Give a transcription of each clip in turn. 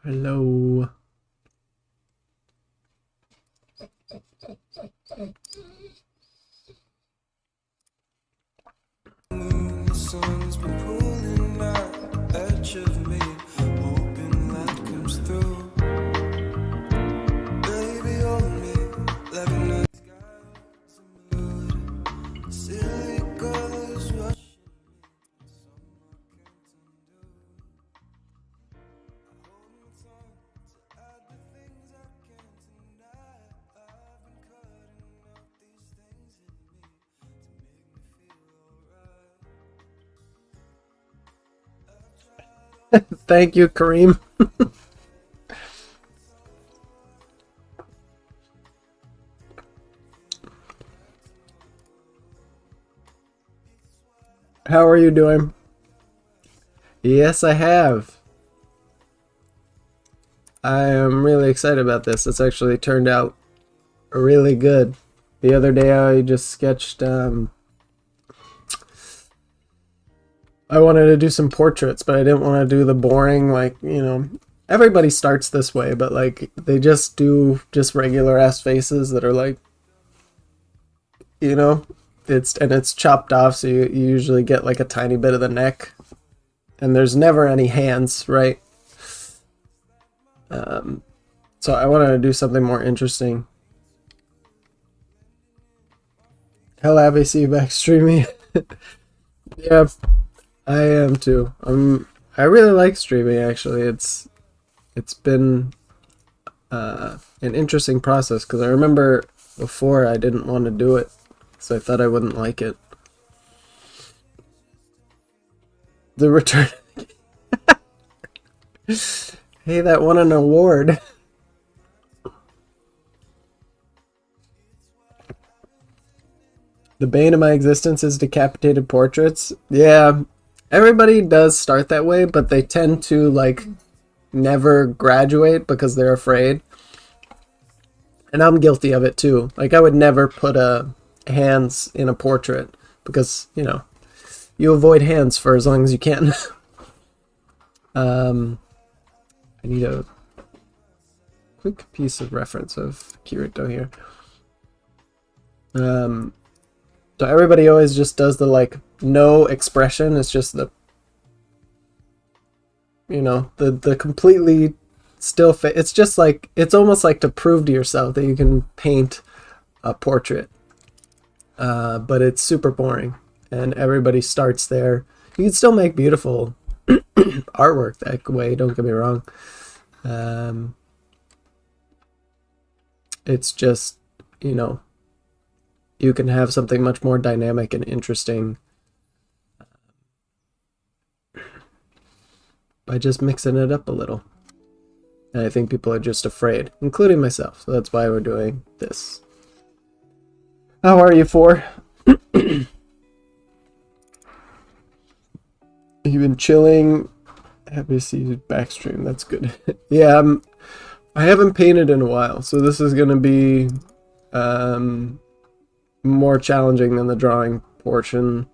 Hello. The sun's been pulling out edge of me, hoping light comes through. Baby, hold me like a night sky's a mood. Silly colors rushing me, summer can't undo. I hold my tongue to add the things I can't deny. I've been cutting out these things in me to make me feel alright. Thank you, Kareem. How are you doing? Yes, I have. I am really excited about this. It's actually turned out really good. The other day I just sketched, I wanted to do some portraits, but I didn't want to do the boring, like, everybody starts this way, but like, they just do just regular ass faces that are like, it's chopped off, so you usually get like a tiny bit of the neck, and there's never any hands, right? So I wanted to do something more interesting. Hell, Abby, see you back streaming. Yeah, I am too. I really like streaming, actually. It's been an interesting process, because I remember before I didn't want to do it, so I thought I wouldn't like it. The return. Hey, that won an award. The bane of my existence is decapitated portraits. Yeah, everybody does start that way, but they tend to like never graduate because they're afraid. And I'm guilty of it too. Like, I would never put hands in a portrait because, you avoid hands for as long as you can. I need a quick piece of reference of Kirito here. So everybody always just does the like no expression. It's just the the completely still face. It's just like, it's almost like to prove to yourself that you can paint a portrait. But it's super boring, and everybody starts there. You can still make beautiful artwork that way, don't get me wrong. It's just, you can have something much more dynamic and interesting by just mixing it up a little. And I think people are just afraid, including myself. So that's why we're doing this. How are you, Four? You've been chilling. Happy to see you back stream. That's good. Yeah, I haven't painted in a while, so this is gonna be more challenging than the drawing portion.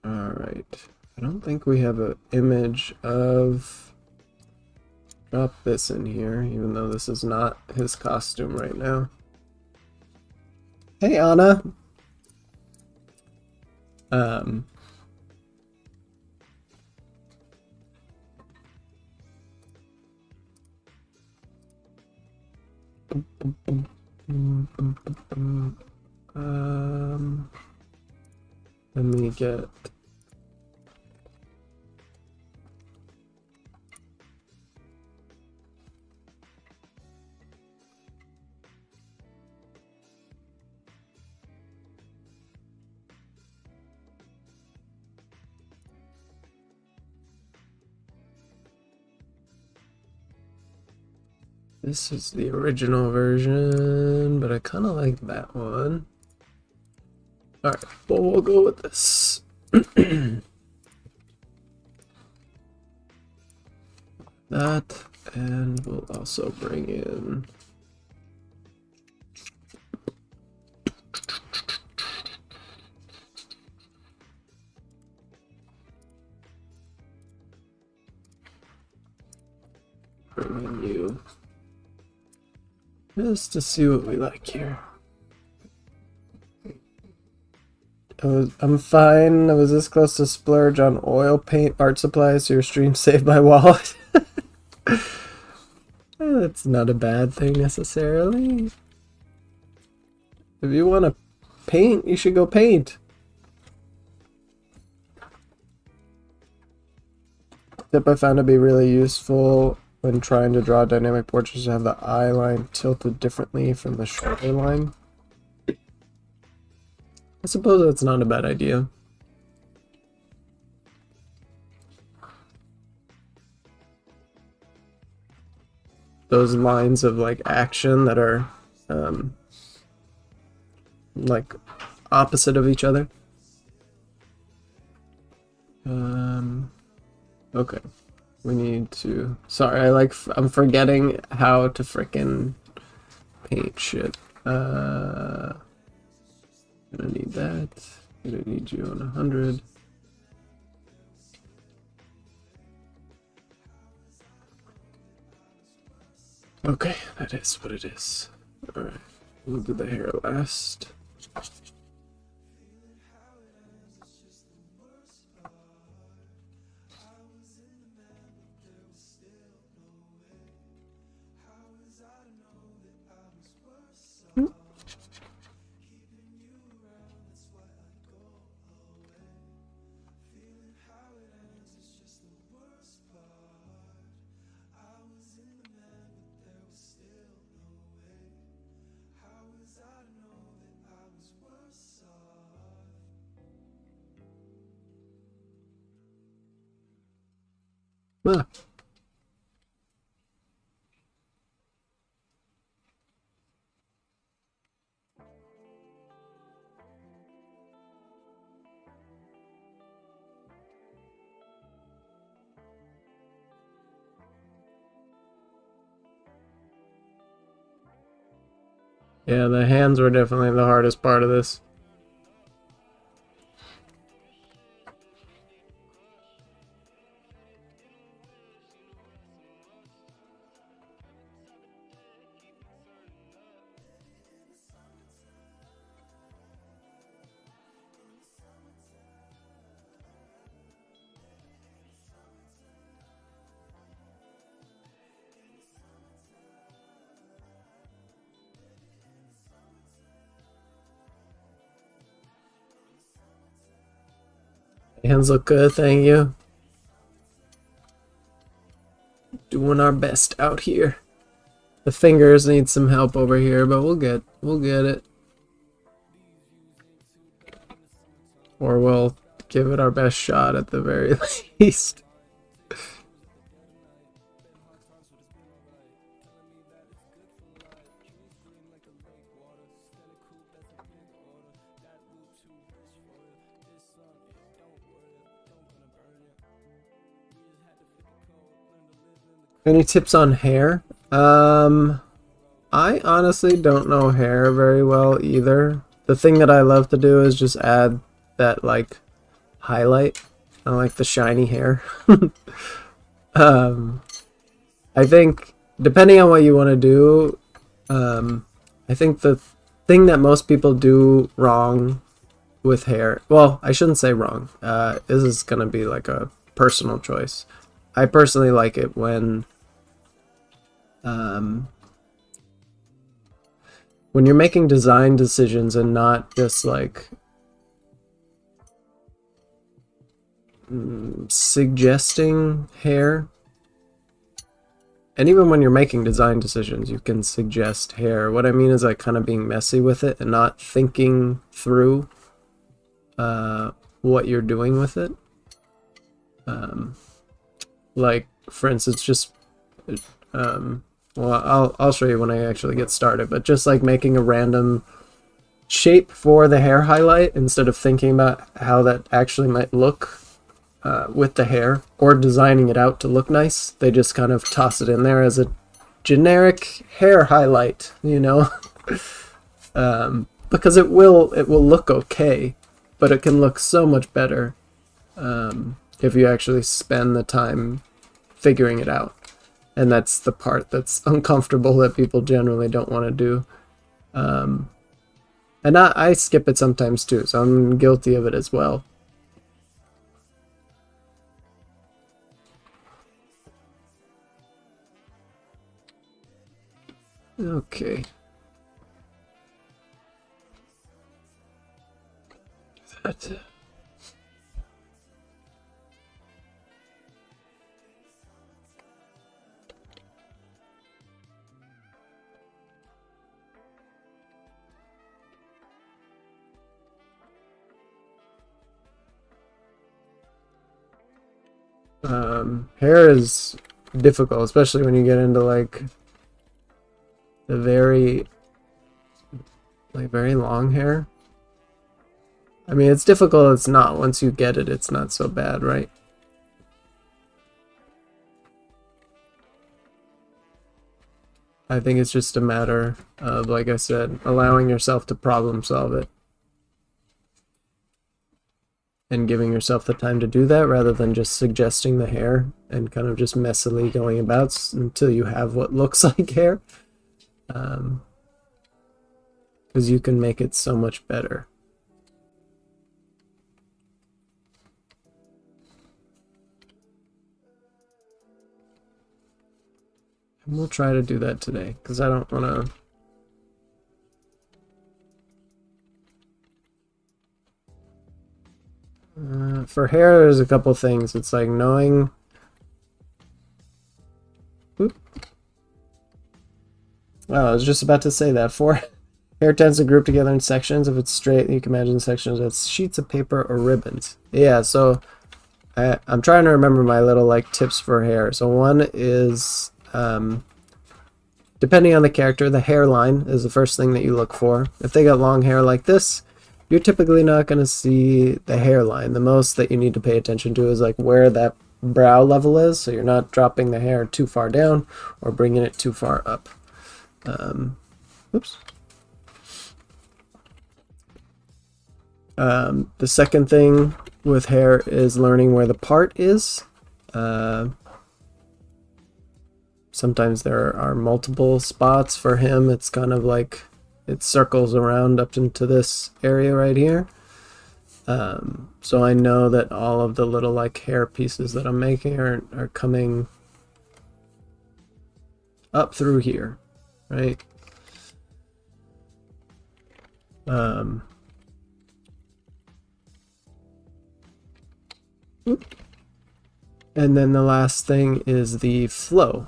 Alright. I don't think we have an image of... Drop this in here, even though this is not his costume right now. Hey, Anna! Let me get... This is the original version, but I kind of like that one. Alright, well, we'll go with this. That, and we'll also bring in... bring in you. Just to see what we like here. I'm fine. I was this close to splurge on oil, paint, art supplies, so your stream saved my wallet. That's not a bad thing necessarily. If you want to paint, you should go paint. Tip I found to be really useful when trying to draw dynamic portraits to have the eye line tilted differently from the shoulder line. I suppose that's not a bad idea. Those lines of like action that are like opposite of each other. Okay. We need to, sorry, I'm forgetting how to frickin' paint shit. Gonna need that. Gonna need you on 100. Okay, that is what it is. Alright, we'll do the hair last. Ah. Yeah, the hands were definitely the hardest part of this. Hands look good, thank you. Doing our best out here. The fingers need some help over here, but we'll get it. Or we'll give it our best shot at the very least. Any tips on hair? I honestly don't know hair very well either. The thing that I love to do is just add that like highlight. I like the shiny hair. I think depending on what you want to do, I think the thing that most people do wrong with hair, well, I shouldn't say wrong. This is gonna be like a personal choice. I personally like it when you're making design decisions and not just like suggesting hair. And even when you're making design decisions, you can suggest hair. What I mean is like kind of being messy with it and not thinking through what you're doing with it. Like for instance, just well, I'll show you when I actually get started, but just like making a random shape for the hair highlight instead of thinking about how that actually might look with the hair, or designing it out to look nice. They just kind of toss it in there as a generic hair highlight, you know. Because it will look okay, but it can look so much better if you actually spend the time figuring it out. And that's the part that's uncomfortable that people generally don't want to do. And I skip it sometimes too, so I'm guilty of it as well. Okay. That's it. Hair is difficult, especially when you get into like the very long hair. I mean, it's difficult, it's not. Once you get it, it's not so bad, right? I think it's just a matter of, like I said, allowing yourself to problem solve it. And giving yourself the time to do that rather than just suggesting the hair and kind of just messily going about until you have what looks like hair. Because you can make it so much better. And we'll try to do that today because I don't want to. For hair, there's a couple things. It's like knowing. Oop. Well, I was just about to say that. For hair tends to group together in sections. If it's straight, you can imagine sections as sheets of paper or ribbons. Yeah, so I'm trying to remember my little like tips for hair. So one is, depending on the character, the hairline is the first thing that you look for. If they got long hair like this, you're typically not going to see the hairline. The most that you need to pay attention to is like where that brow level is, so you're not dropping the hair too far down or bringing it too far up. Oops. The second thing with hair is learning where the part is. Sometimes there are multiple spots for him. It's kind of like it circles around up into this area right here. So I know that all of the little like hair pieces that I'm making are coming up through here, right? And then the last thing is the flow.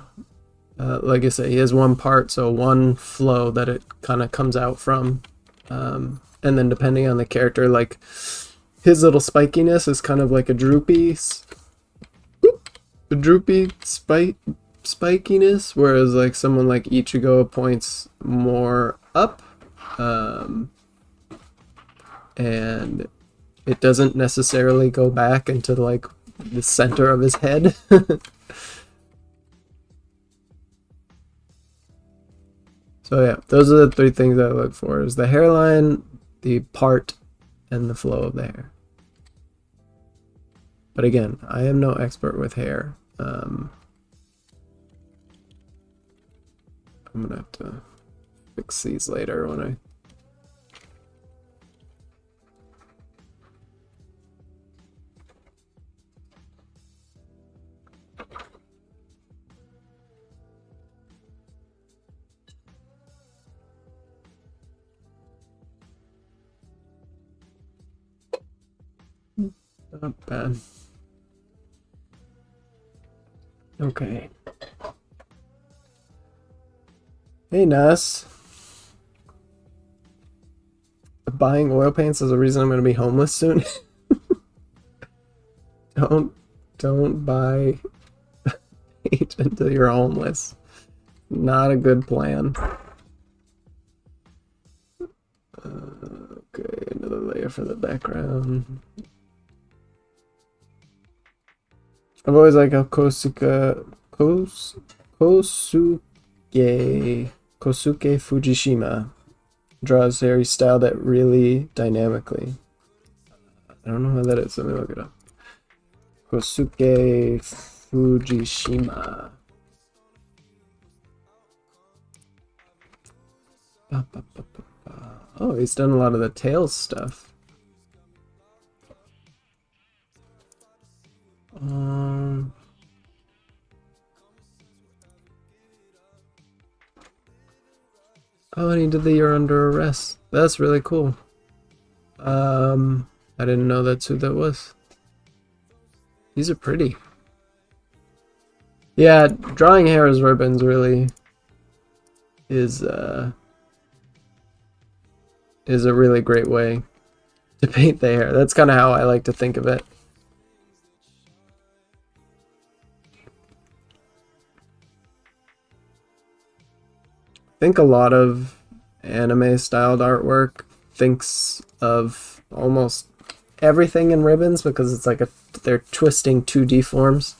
Like I say, he has one part, so one flow that it kind of comes out from. And then depending on the character, like his little spikiness is kind of like a droopy spikiness, whereas like someone like Ichigo points more up, and it doesn't necessarily go back into like the center of his head. So yeah, those are the three things I look for: is the hairline, the part, and the flow of the hair. But again, I am no expert with hair. I'm gonna have to fix these later when I. Not bad. Okay. Hey, Nas. Buying oil paints is the reason I'm going to be homeless soon. Don't buy paint until you're homeless. Not a good plan. Okay, another layer for the background. I've always liked how Kosuke Fujishima draws very style that really dynamically. I don't know how that is. Let me look it up. Kosuke Fujishima. Ba, ba, ba, ba, ba. Oh, he's done a lot of the Tails stuff. Um, oh, and he did the You're Under Arrest. That's really cool. I didn't know that's who that was. These are pretty. Yeah, drawing hair as ribbons really is a really great way to paint the hair. That's kind of how I like to think of it. I think a lot of anime styled artwork thinks of almost everything in ribbons because it's like they're twisting 2D forms.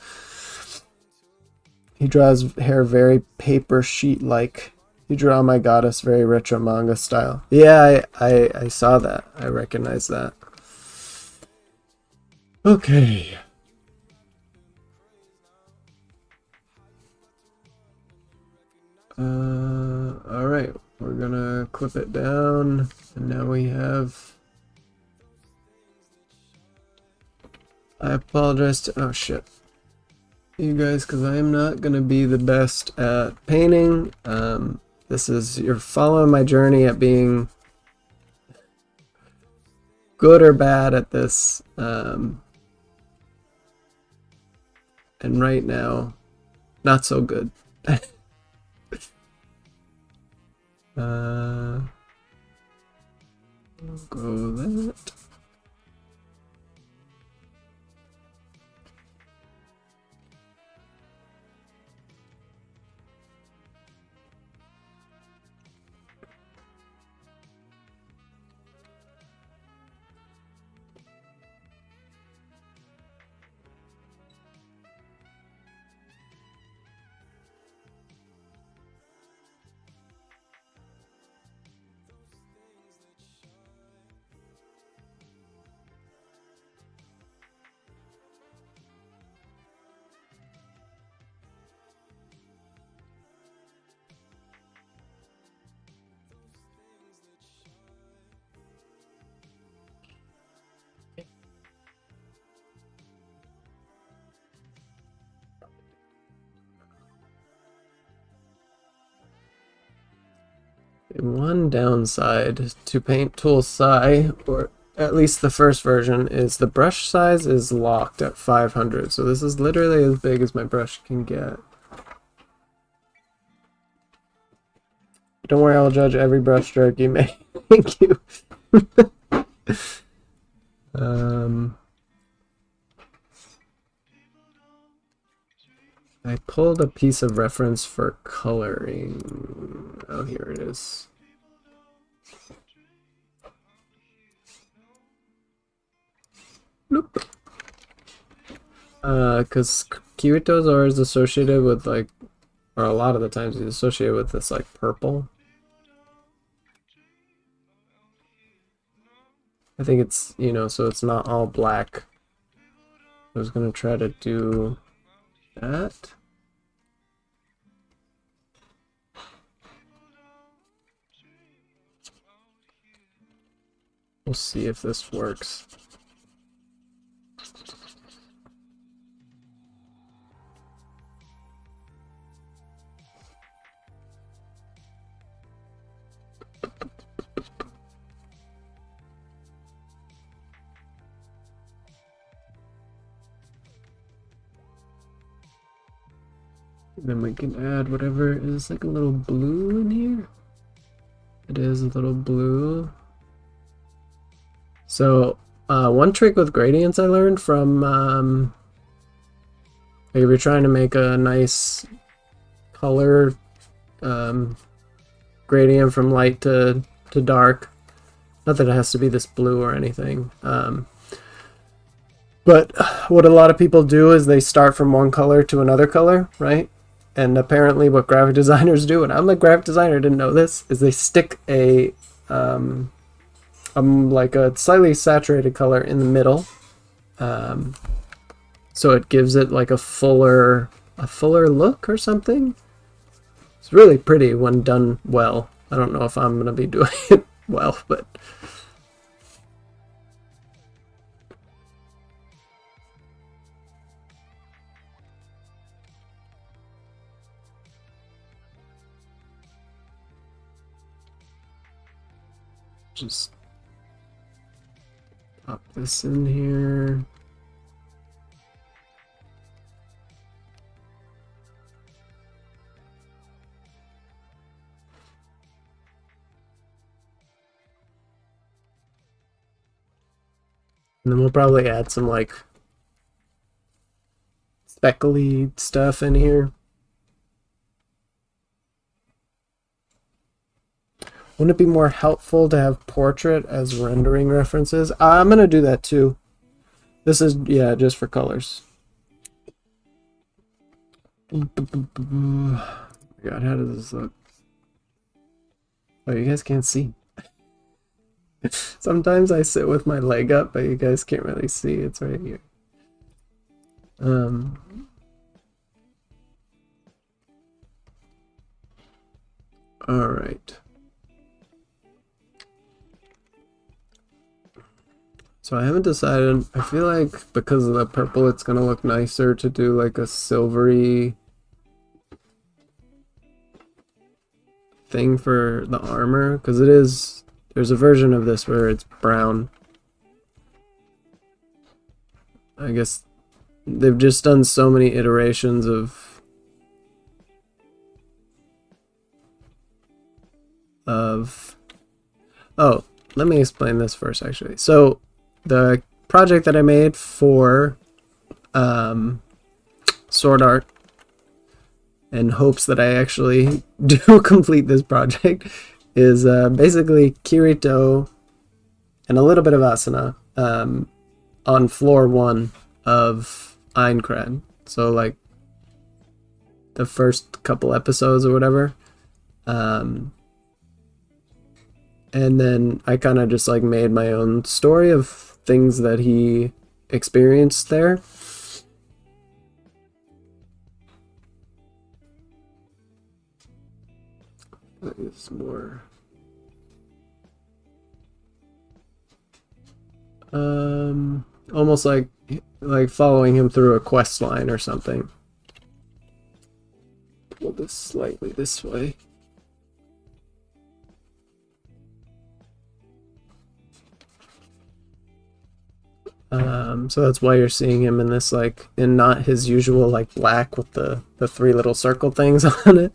He draws hair very paper sheet like. You draw my goddess very retro manga style. Yeah, I saw that. I recognize that. Okay. Alright. We're gonna clip it down. And now we have... I apologize to... Oh shit. You guys, because I am not gonna be the best at painting. This is... You're following my journey at being good or bad at this. And right now, not so good. We'll go that. One downside to Paint Tool Sai, or at least the first version, is the brush size is locked at 500. So this is literally as big as my brush can get. Don't worry, I'll judge every brush stroke you make. Thank you. I pulled a piece of reference for coloring. Oh, here it is. Nope. Because Kirito's always associated with like, or a lot of the times he's associated with this like purple. I think it's, you know, so it's not all black. I was gonna try to do that. We'll see if this works. Then we can add whatever is like a little blue in here. It is a little blue. So one trick with gradients I learned from if you're trying to make a nice color gradient from light to dark. Not that it has to be this blue or anything. But what a lot of people do is they start from one color to another color, right? And apparently what graphic designers do, and I'm a graphic designer, didn't know this, is they stick a like a slightly saturated color in the middle. So it gives it like a fuller look or something. It's really pretty when done well. I don't know if I'm gonna be doing it well, but just pop this in here. And then we'll probably add some like speckly stuff in here. Wouldn't it be more helpful to have portrait as rendering references? I'm gonna do that too. This is, yeah, just for colors. Oh my God, how does this look? Oh, you guys can't see. Sometimes I sit with my leg up, but you guys can't really see. It's right here. All right. So I haven't decided. I feel like because of the purple, it's gonna look nicer to do like a silvery thing for the armor, because it is, there's a version of this where it's brown. I guess they've just done so many iterations of oh, let me explain this first actually. So the project that I made for Sword Art, in hopes that I actually do complete this project, is basically Kirito and a little bit of Asuna on floor 1 of Aincrad. So like the first couple episodes or whatever. And then I kind of just like made my own story of things that he experienced there. That is more almost like following him through a quest line or something. Pull this slightly this way. So that's why you're seeing him in this, like, in not his usual like black with the 3 little circle things on it.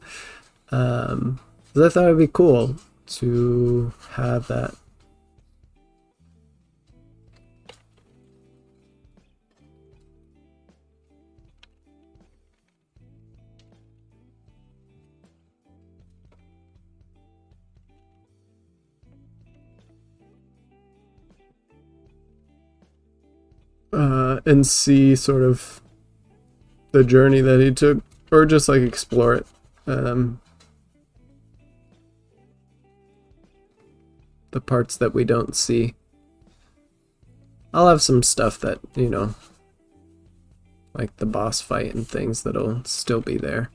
'Cause I thought it'd be cool to have that. And see sort of the journey that he took, or just like explore it. The parts that we don't see. I'll have some stuff that, you know, like the boss fight and things that'll still be there.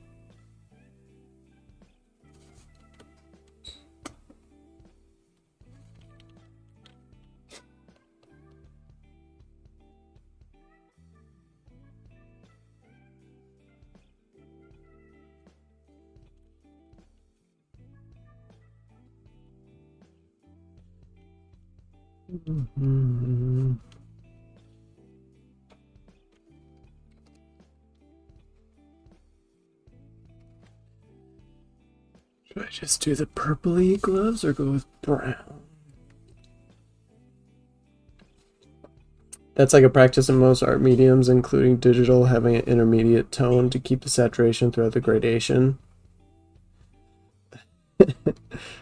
Should I just do the purpley gloves or go with brown? That's like a practice in most art mediums, including digital, having an intermediate tone to keep the saturation throughout the gradation.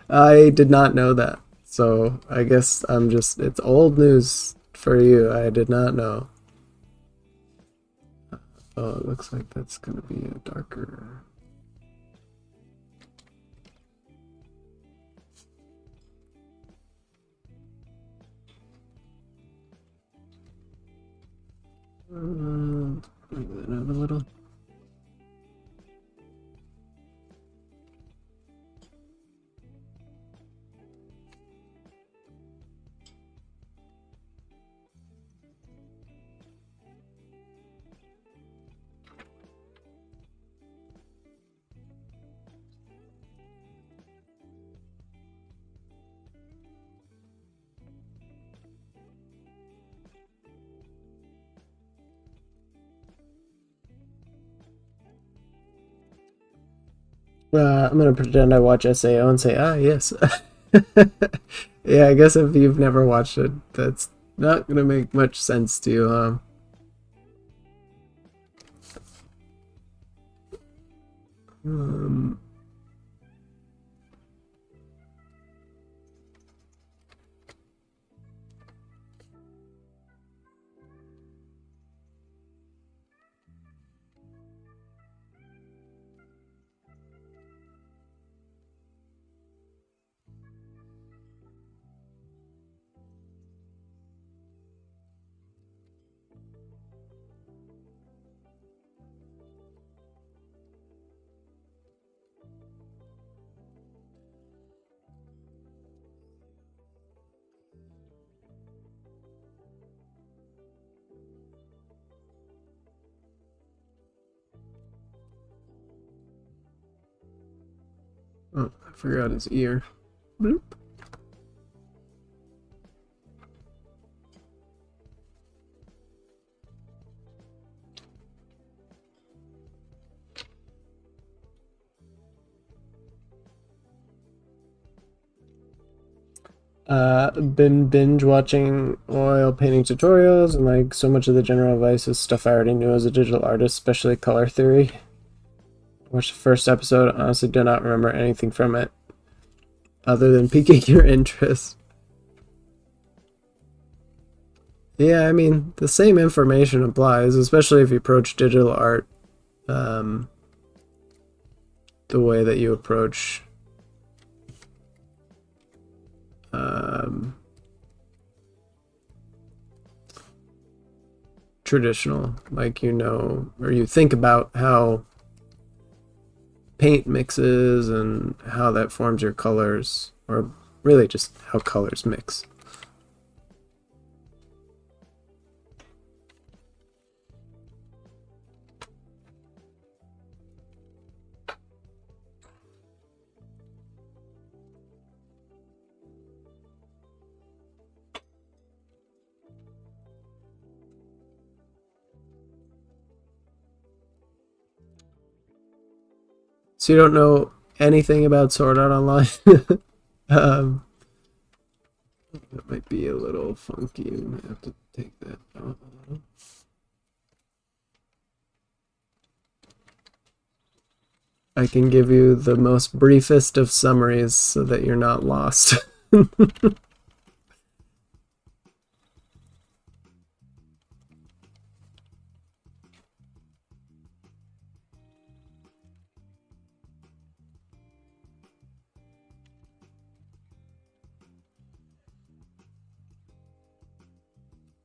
I did not know that. So I guess I'm just, it's old news for you. I did not know. Oh, it looks like that's going to be a darker. Bring that up a little. I'm gonna pretend I watch SAO and say, ah, yes. Yeah, I guess if you've never watched it, that's not gonna make much sense to you, huh? Um, oh, I forgot his ear. Bloop. Been binge watching oil painting tutorials, and like so much of the general advice is stuff I already knew as a digital artist, especially color theory. Watched the first episode, honestly do not remember anything from it other than piquing your interest. Yeah, I mean, the same information applies, especially if you approach digital art um, the way that you approach traditional, like, or you think about how paint mixes and how that forms your colors, or really just how colors mix. So you don't know anything about Sword Art Online? um, that might be a little funky. I might have to take that out a little. I can give you the most briefest of summaries so that you're not lost.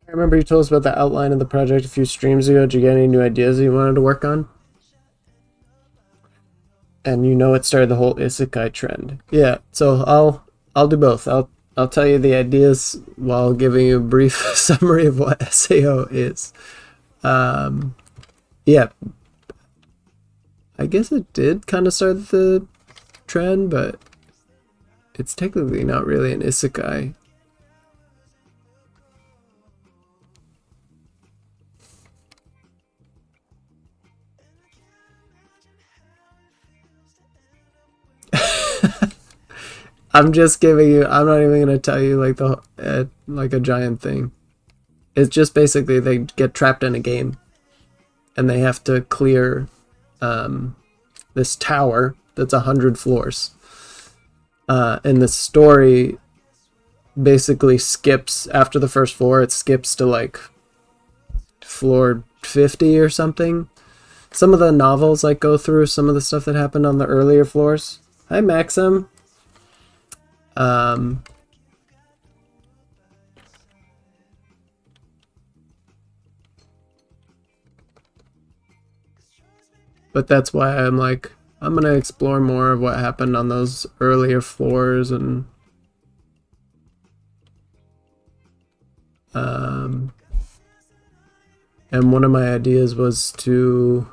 I remember you told us about the outline of the project a few streams ago. Did you get any new ideas that you wanted to work on? And it started the whole Isekai trend. Yeah, so I'll do both. I'll tell you the ideas while giving you a brief summary of what SAO is. Yeah, I guess it did kind of start the trend, but it's technically not really an Isekai. I'm just giving you. I'm not even gonna tell you like a giant thing. It's just basically they get trapped in a game, and they have to clear this tower that's 100 floors. And the story basically skips after the first floor. It skips to like floor 50 or something. Some of the novels like go through some of the stuff that happened on the earlier floors. Hi, Maxim. But that's why I'm like, I'm gonna explore more of what happened on those earlier floors, and one of my ideas was to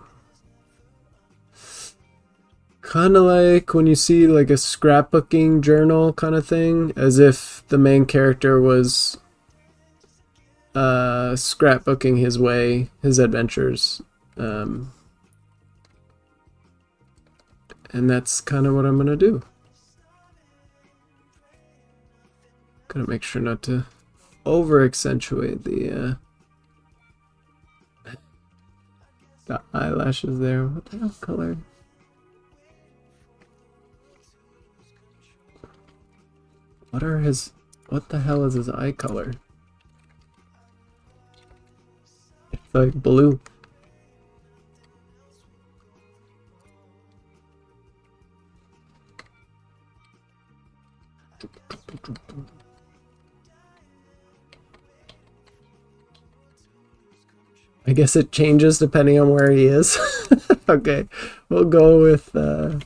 kind of like when you see like a scrapbooking journal kind of thing, as if the main character was scrapbooking his adventures, And that's kind of what I'm gonna do. Gotta make sure not to over accentuate the eyelashes there. What the hell color? What the hell is his eye color? It's like blue. I guess it changes depending on where he is. Okay, we'll go with we'll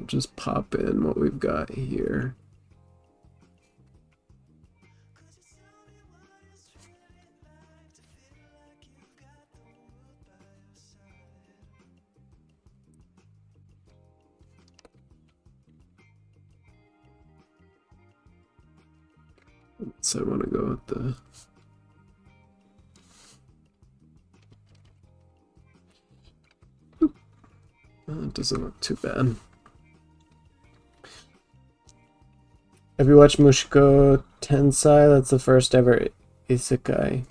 just pop in what we've got here. So I want to go with the it doesn't look too bad. Have you watched Mushiko Tensei? That's the first ever Isekai.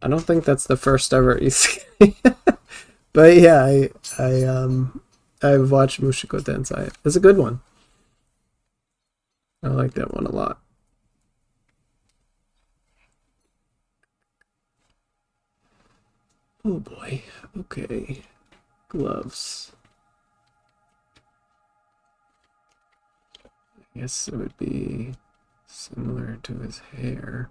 I don't think that's the first ever Isekai. But yeah, I've watched Mushiko Tensei. It's a good one. I like that one a lot. Oh boy. Okay. Gloves. I guess it would be similar to his hair.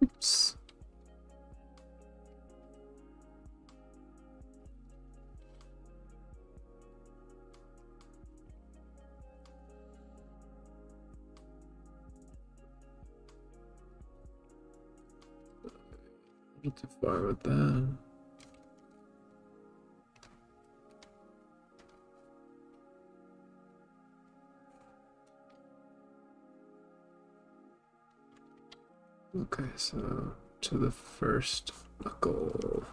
Oops. Not too far with that. Okay, so to the first knuckle.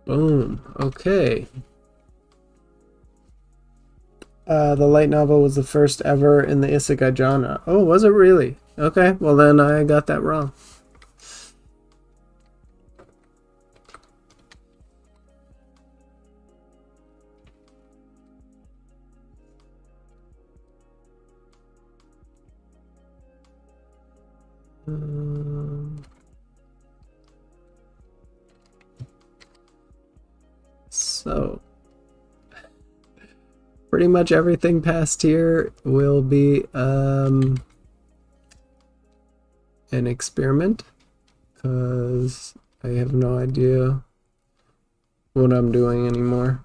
Boom. Okay. The light novel was the first ever in the Isekai genre. Oh, was it really? Okay, well then I got that wrong. So pretty much everything past here will be an experiment, because I have no idea what I'm doing anymore.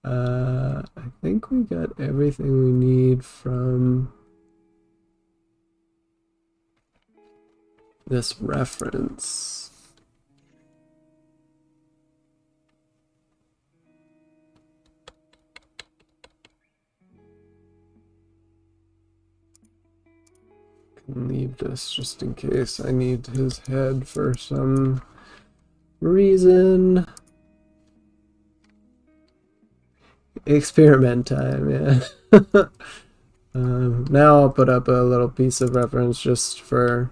I think we got everything we need from this reference. Can leave this just in case I need his head for some reason. Experiment time, yeah. Now I'll put up a little piece of reference just for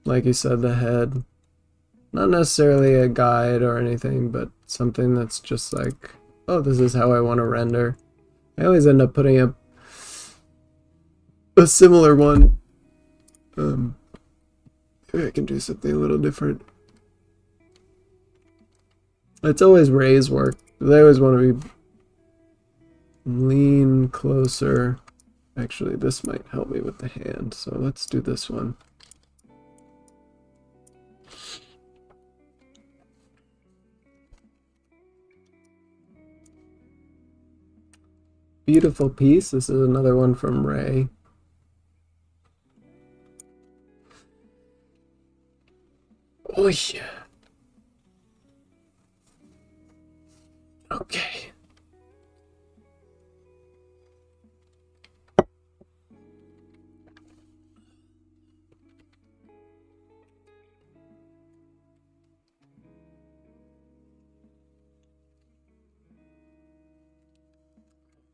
like you said, the head. Not necessarily a guide or anything, but something that's just like, oh, this is how I want to render. I always end up putting up a similar one. Maybe I can do something a little different. It's always Ray's work. They always want to be lean closer. Actually, this might help me with the hand, so let's do this one. Beautiful piece. This is another one from Ray. Oh yeah. Okay.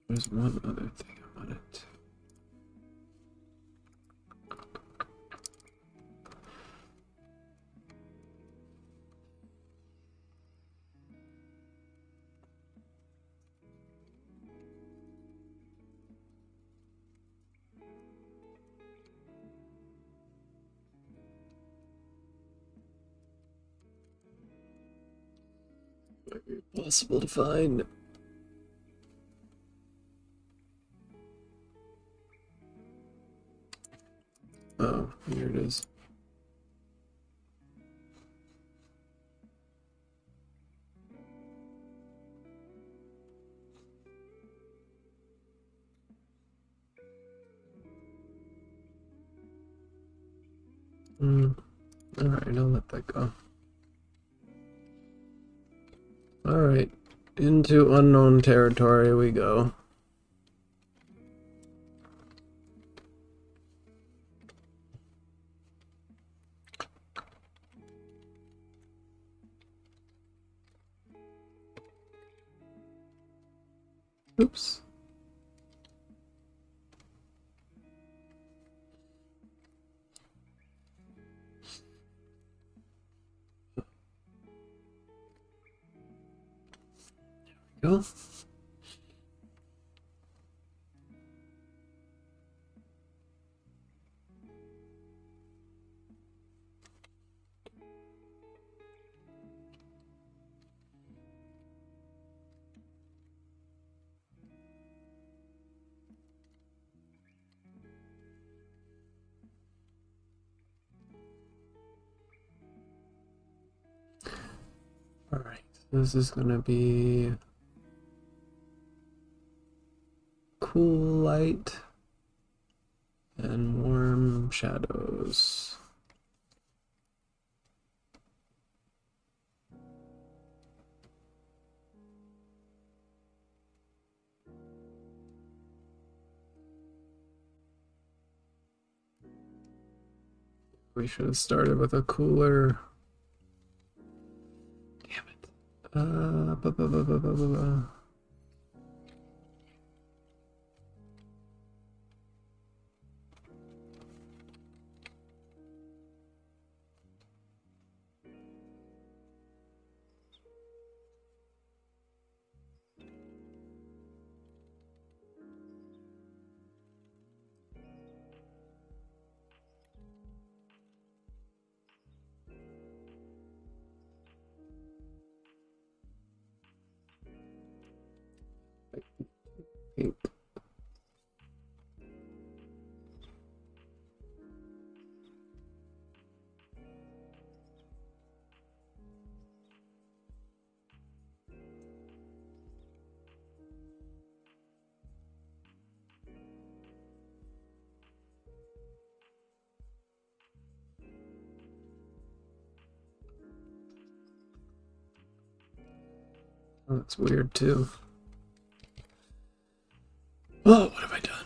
There's one other thing I wanted to. Possible to find. Oh, here it is. Alright, I'll let that go. Alright, into unknown territory we go. Oops. There we go. Alright, this is gonna be cool light and warm shadows. We should have started with a cooler. Damn it. Pink. Oh, that's weird too. Oh, what have I done?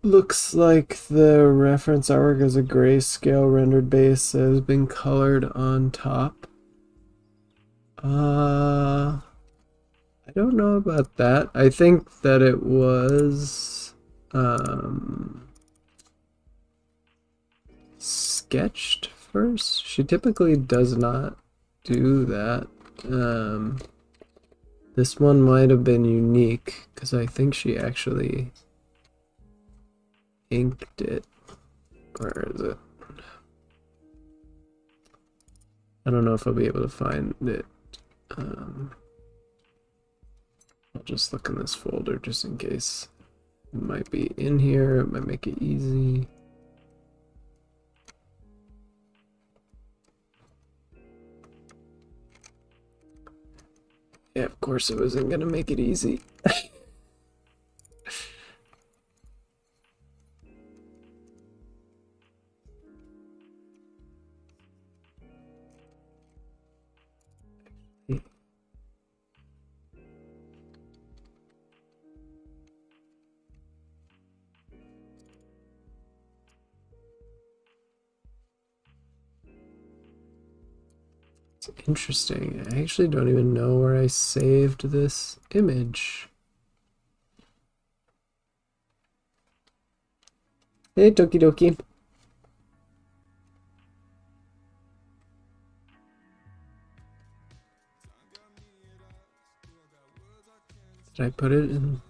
Looks like the reference artwork is a grayscale rendered base that has been colored on top. I don't know about that. I think that it was sketched first. She typically does not do that. This one might have been unique because I think she actually inked it. Where is it? I don't know if I'll be able to find it. I'll just look in this folder just in case. It might be in here. It might make it easy. Yeah, of course it wasn't gonna make it easy. It's interesting. I actually don't even know where I saved this image. Hey, Toki Doki. Did I put it in?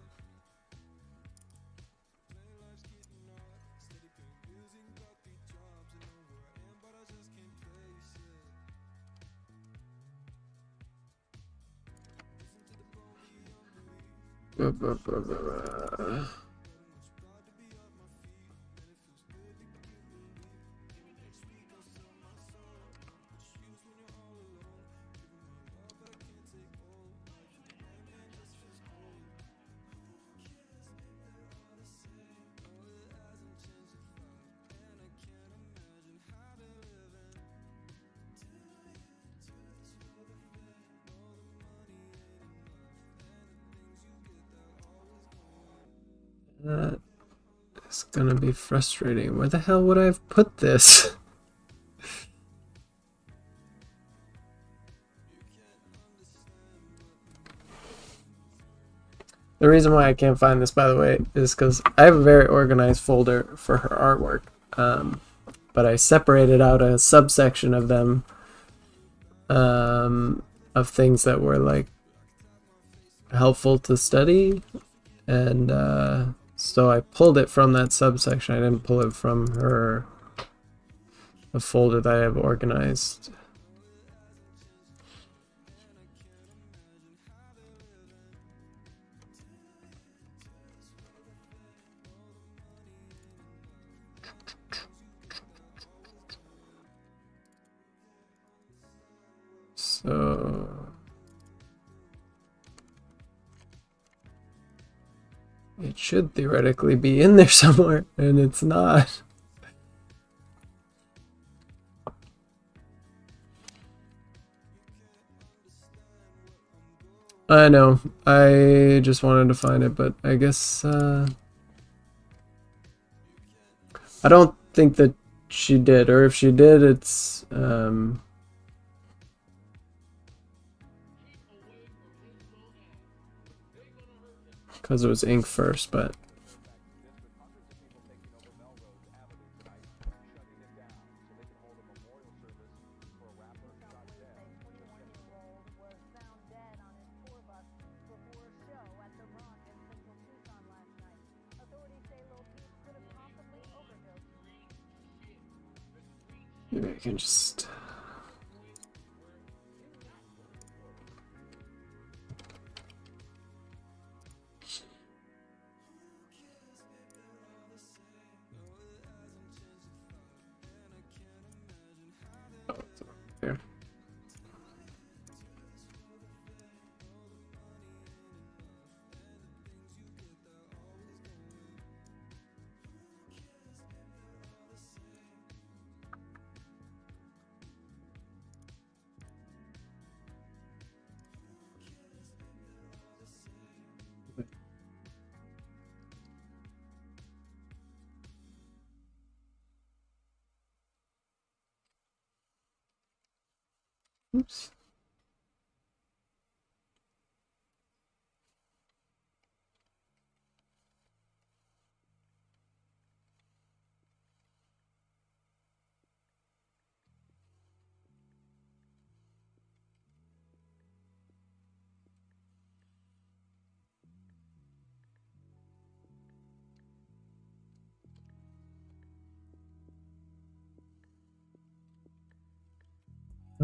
That is gonna be frustrating. Where the hell would I have put this? The reason why I can't find this, by the way, is because I have a very organized folder for her artwork, but I separated out a subsection of them, of things that were like helpful to study, and so I pulled it from that subsection. I didn't pull it from her, a folder that I have organized. So it should theoretically be in there somewhere, and it's not. I know. I just wanted to find it, but I guess I don't think that she did, or if she did, it's because it was ink first, but maybe I can just. There. Oops.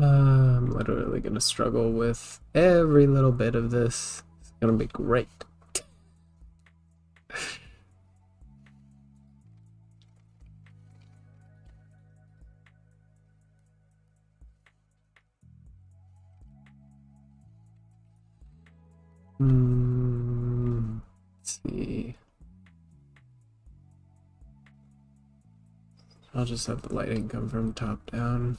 I'm literally gonna struggle with every little bit of this. It's gonna be great. Let's see. I'll just have the lighting come from top down.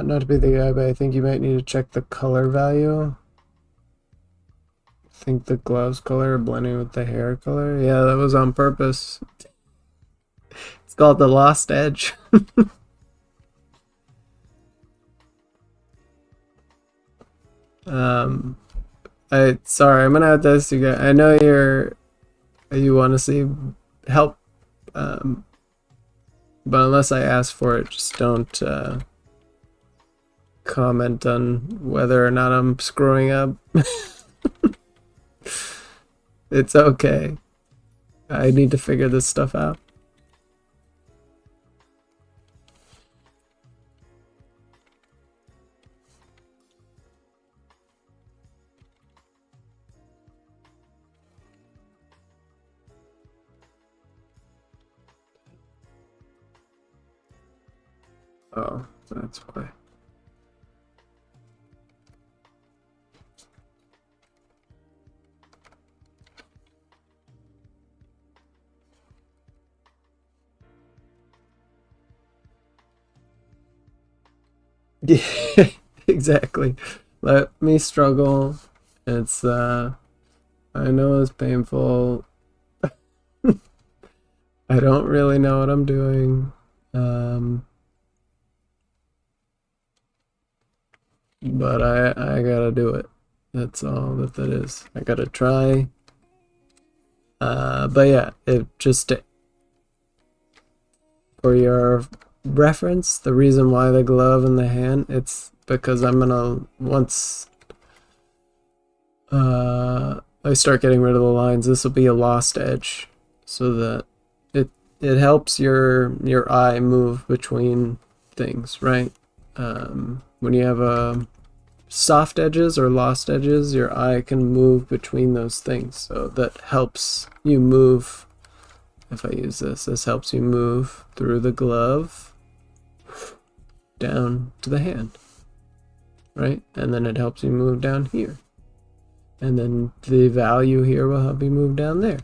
Not to be the guy, but I think you might need to check the color value. I think the gloves color blending with the hair color. Yeah, that was on purpose. It's called the Lost Edge. um, sorry, I'm gonna have to ask you guys. I know you want to see help, um, but unless I ask for it, just don't comment on whether or not I'm screwing up. It's okay. I need to figure this stuff out. Oh, that's why. Yeah. Exactly. Let me struggle. It's I know it's painful. I don't really know what I'm doing. But I gotta do it. That's all that is. I gotta try. But yeah, it just for your reference, the reason why the glove in the hand, it's because I'm gonna once I start getting rid of the lines, this will be a lost edge, so that it helps your eye move between things, right? When you have soft edges or lost edges, your eye can move between those things, so that helps you move. If I use this helps you move through the glove down to the hand, right? And then it helps you move down here. And then the value here will help you move down there.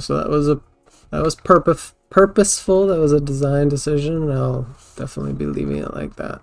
So that was purposeful. That was a design decision, and I'll definitely be leaving it like that.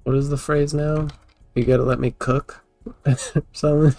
What is the phrase now? You gotta let me cook? Something?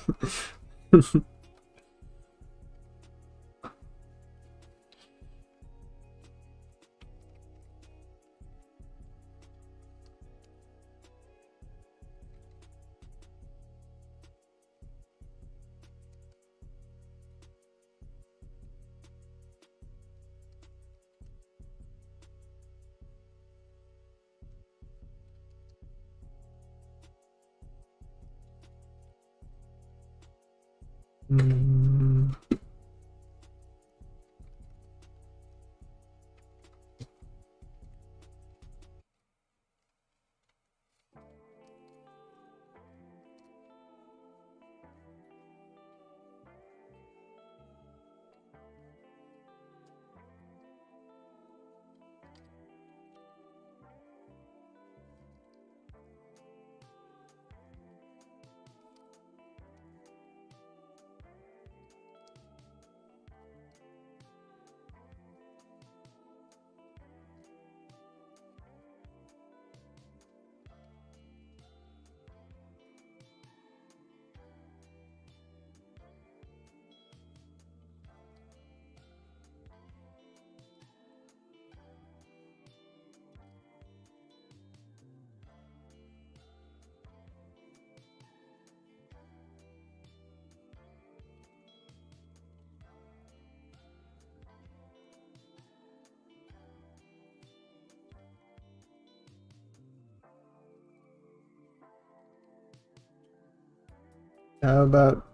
How about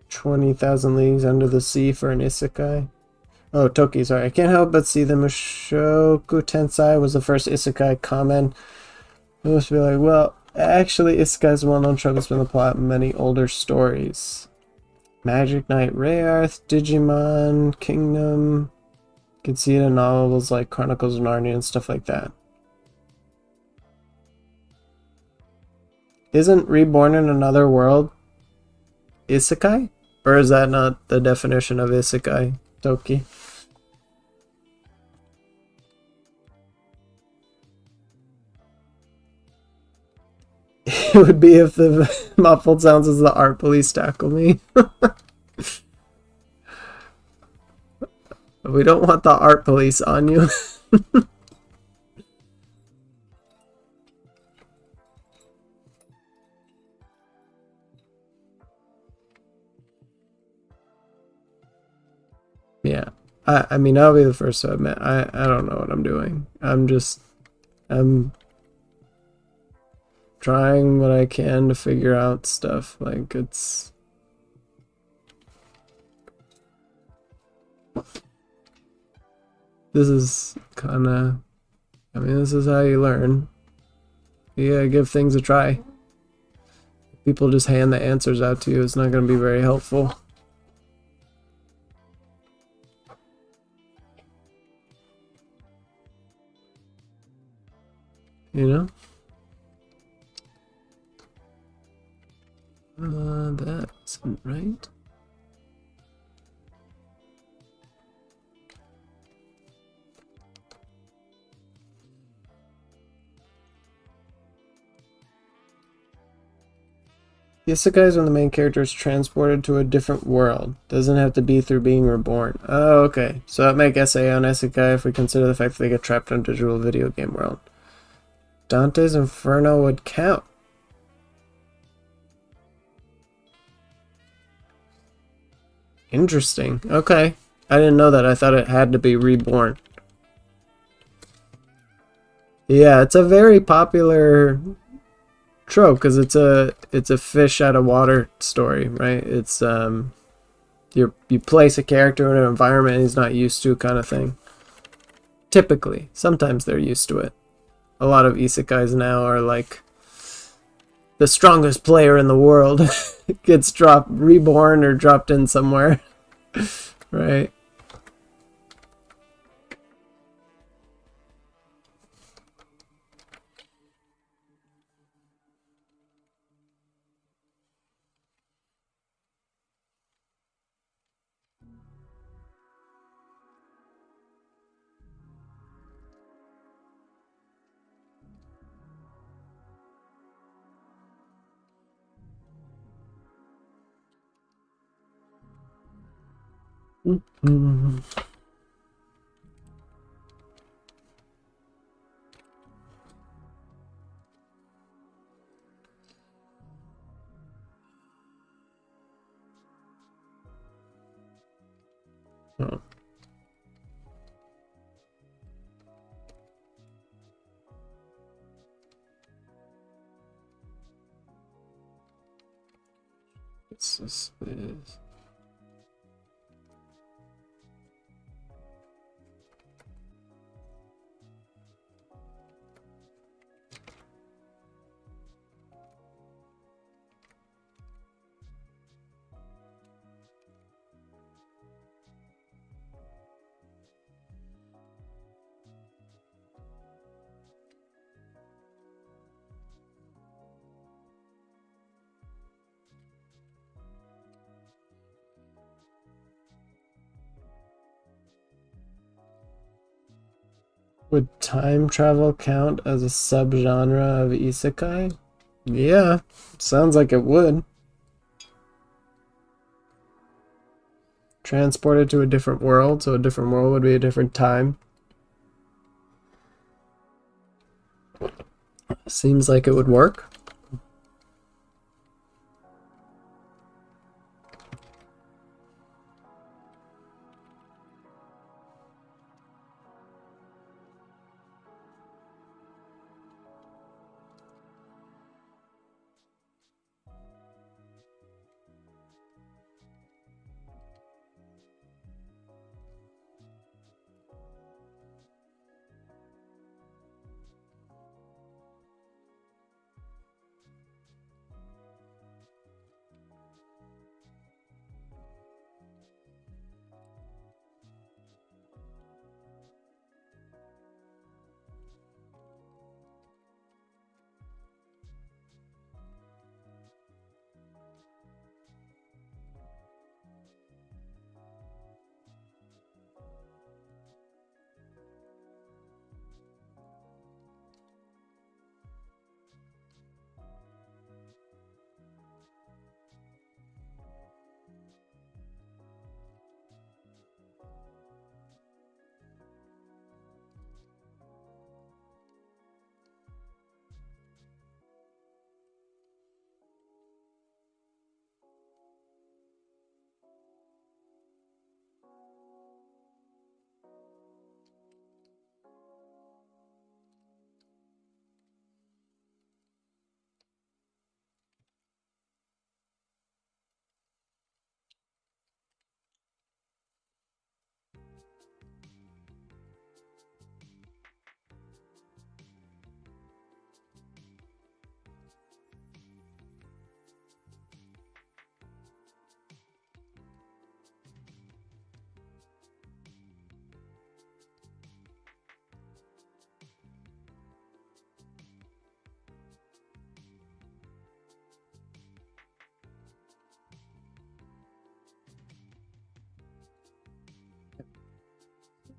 20,000 Leagues Under the Sea for an Isekai? Oh, Toki, sorry. I can't help but see the Mushoku Tensei was the first Isekai comment. It must be like, well, actually, Isekai's well-known trope has been the plot in many older stories. Magic Knight Rayearth, Digimon, Kingdom. You can see it in novels like Chronicles of Narnia and stuff like that. Isn't Reborn in Another World Isekai? Or is that not the definition of Isekai, Toki? It would be if the muffled sounds as the art police tackle me. We don't want the art police on you. Yeah. I mean, I'll be the first to admit, I don't know what I'm doing. I'm trying what I can to figure out stuff. Like, it's... This is kind of... I mean, this is how you learn. You gotta give things a try. People just hand the answers out to you. It's not gonna be very helpful. You know? That isn't right. The Isekai is when the main character is transported to a different world. Doesn't have to be through being reborn. Oh, okay. So that make essay on Isekai if we consider the fact that they get trapped in a digital video game world. Dante's Inferno would count. Interesting. Okay. I didn't know that. I thought it had to be reborn. Yeah, it's a very popular trope because it's a fish out of water story, right? It's you place a character in an environment he's not used to, kind of thing. Typically, sometimes they're used to it. A lot of isekais now are like the strongest player in the world gets reborn or dropped in somewhere, right? Mm-hmm. Oh. This is... Would time travel count as a subgenre of isekai? Yeah, sounds like it would. Transported to a different world, so a different world would be a different time. Seems like it would work.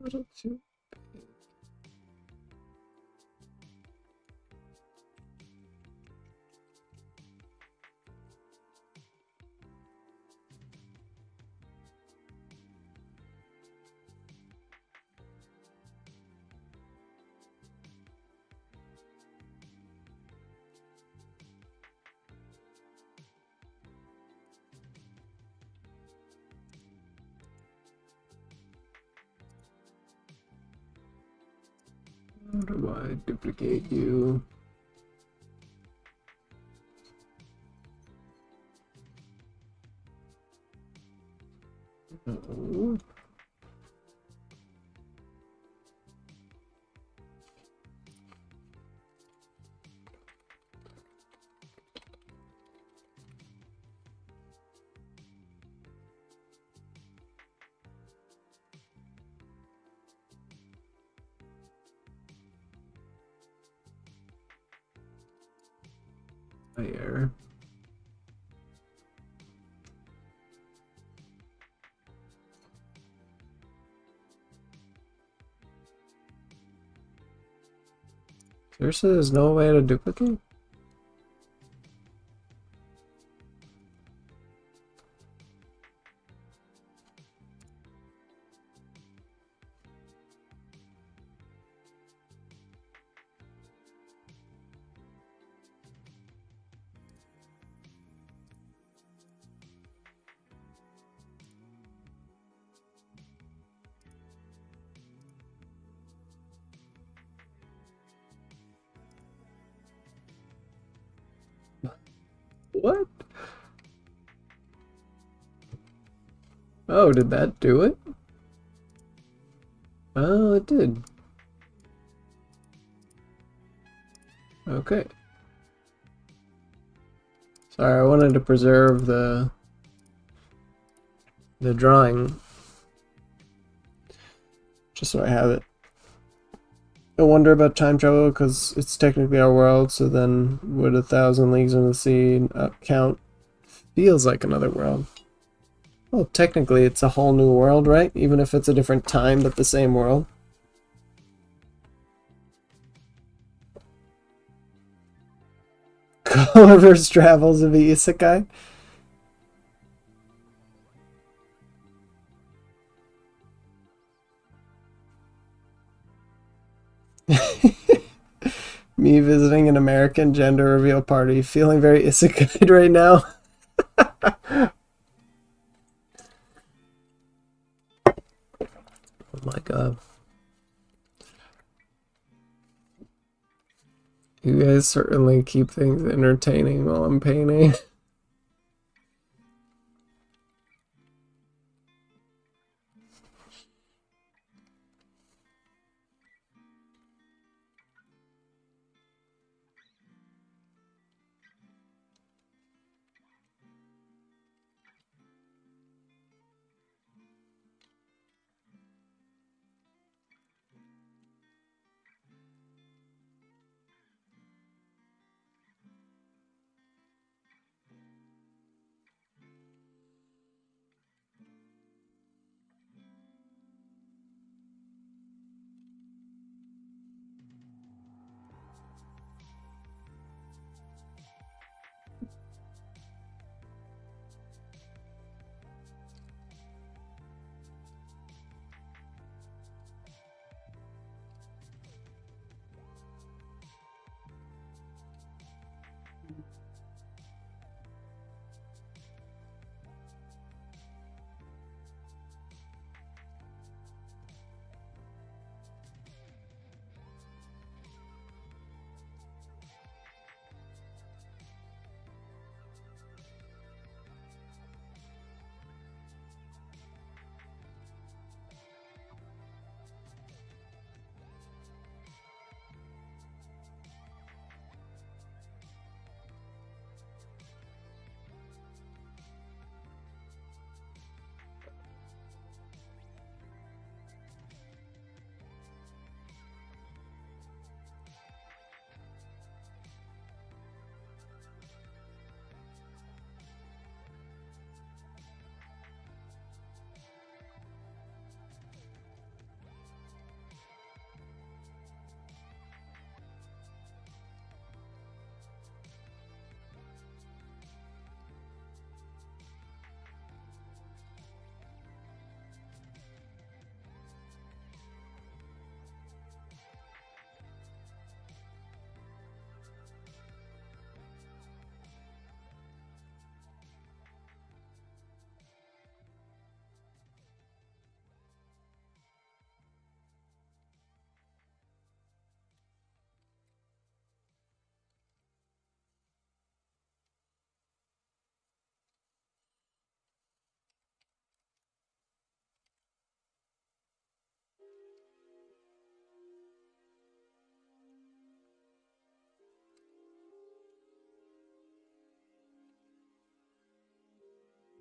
little too. How do I duplicate you? Oh. There. Seriously, there's no way to duplicate? What? Oh, did that do it? Oh, it did. Okay. Sorry, I wanted to preserve the drawing just so I have it. I wonder about time travel because it's technically our world, so then would 1,000 leagues in the sea count? Feels like another world. Well, technically it's a whole new world, right? Even if it's a different time, but the same world. Gulliver's Travels of the Isekai. Me visiting an American gender reveal party, feeling very isekai right now. Oh my god. You guys certainly keep things entertaining while I'm painting.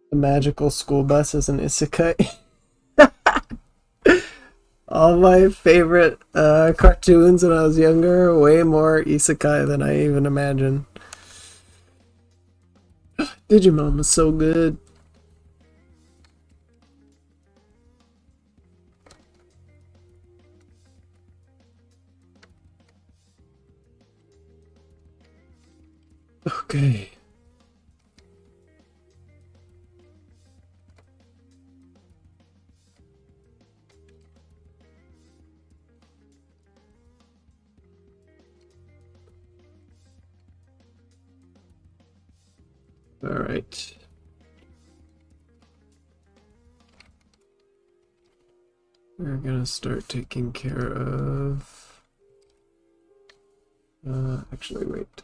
The magical school bus is an isekai. All my favorite cartoons when I was younger are way more isekai than I even imagined. Digimon was so good. Okay. All right. We're gonna start taking care of. Actually, wait.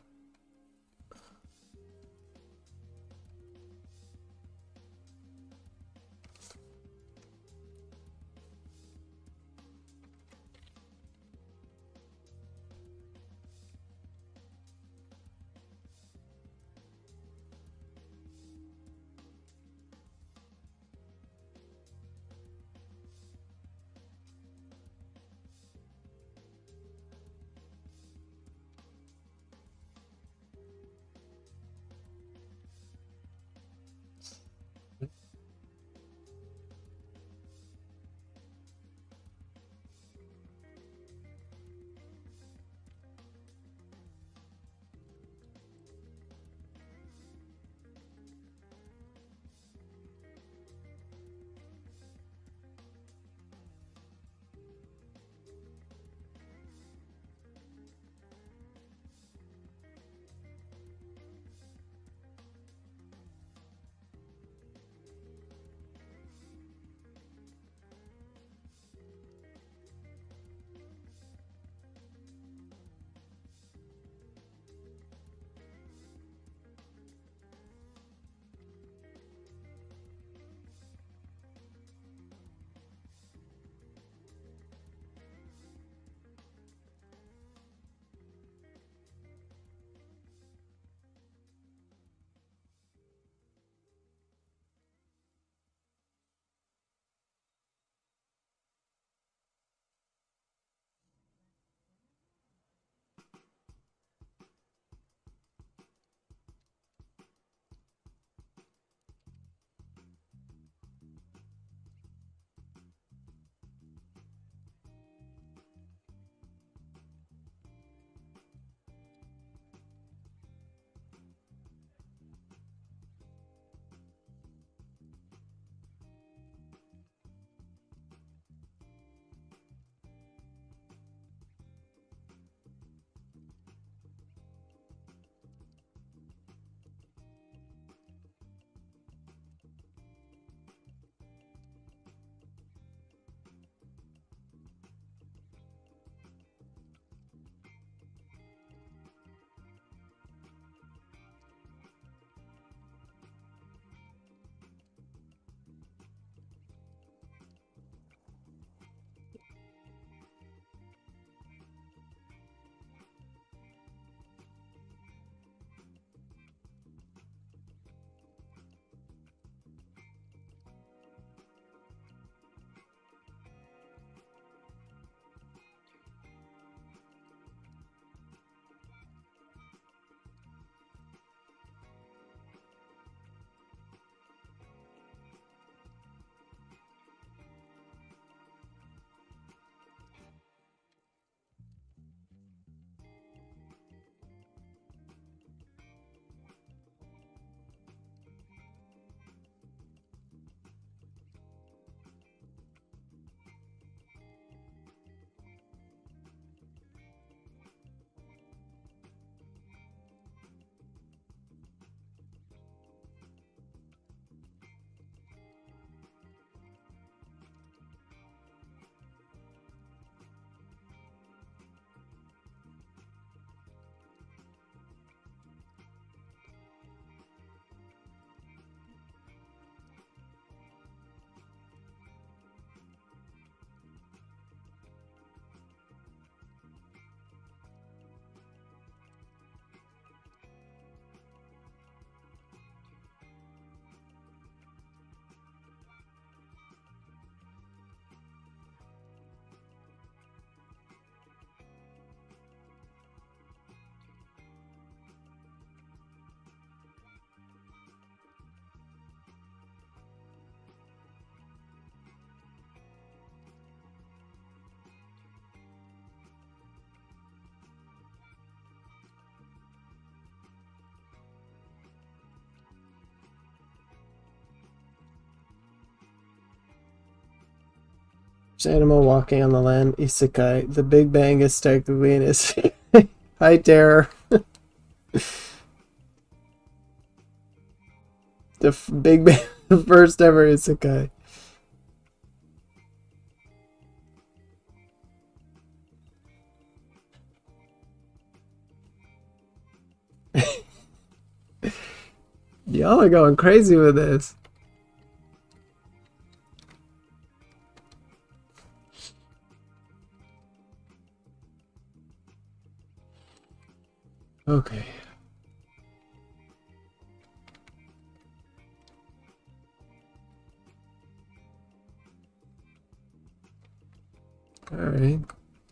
Which animal walking on the land? Isekai. The Big Bang is technically an Isekai. Hi, Terror. The Big Bang, the first ever Isekai. Y'all are going crazy with this. Okay. Alright.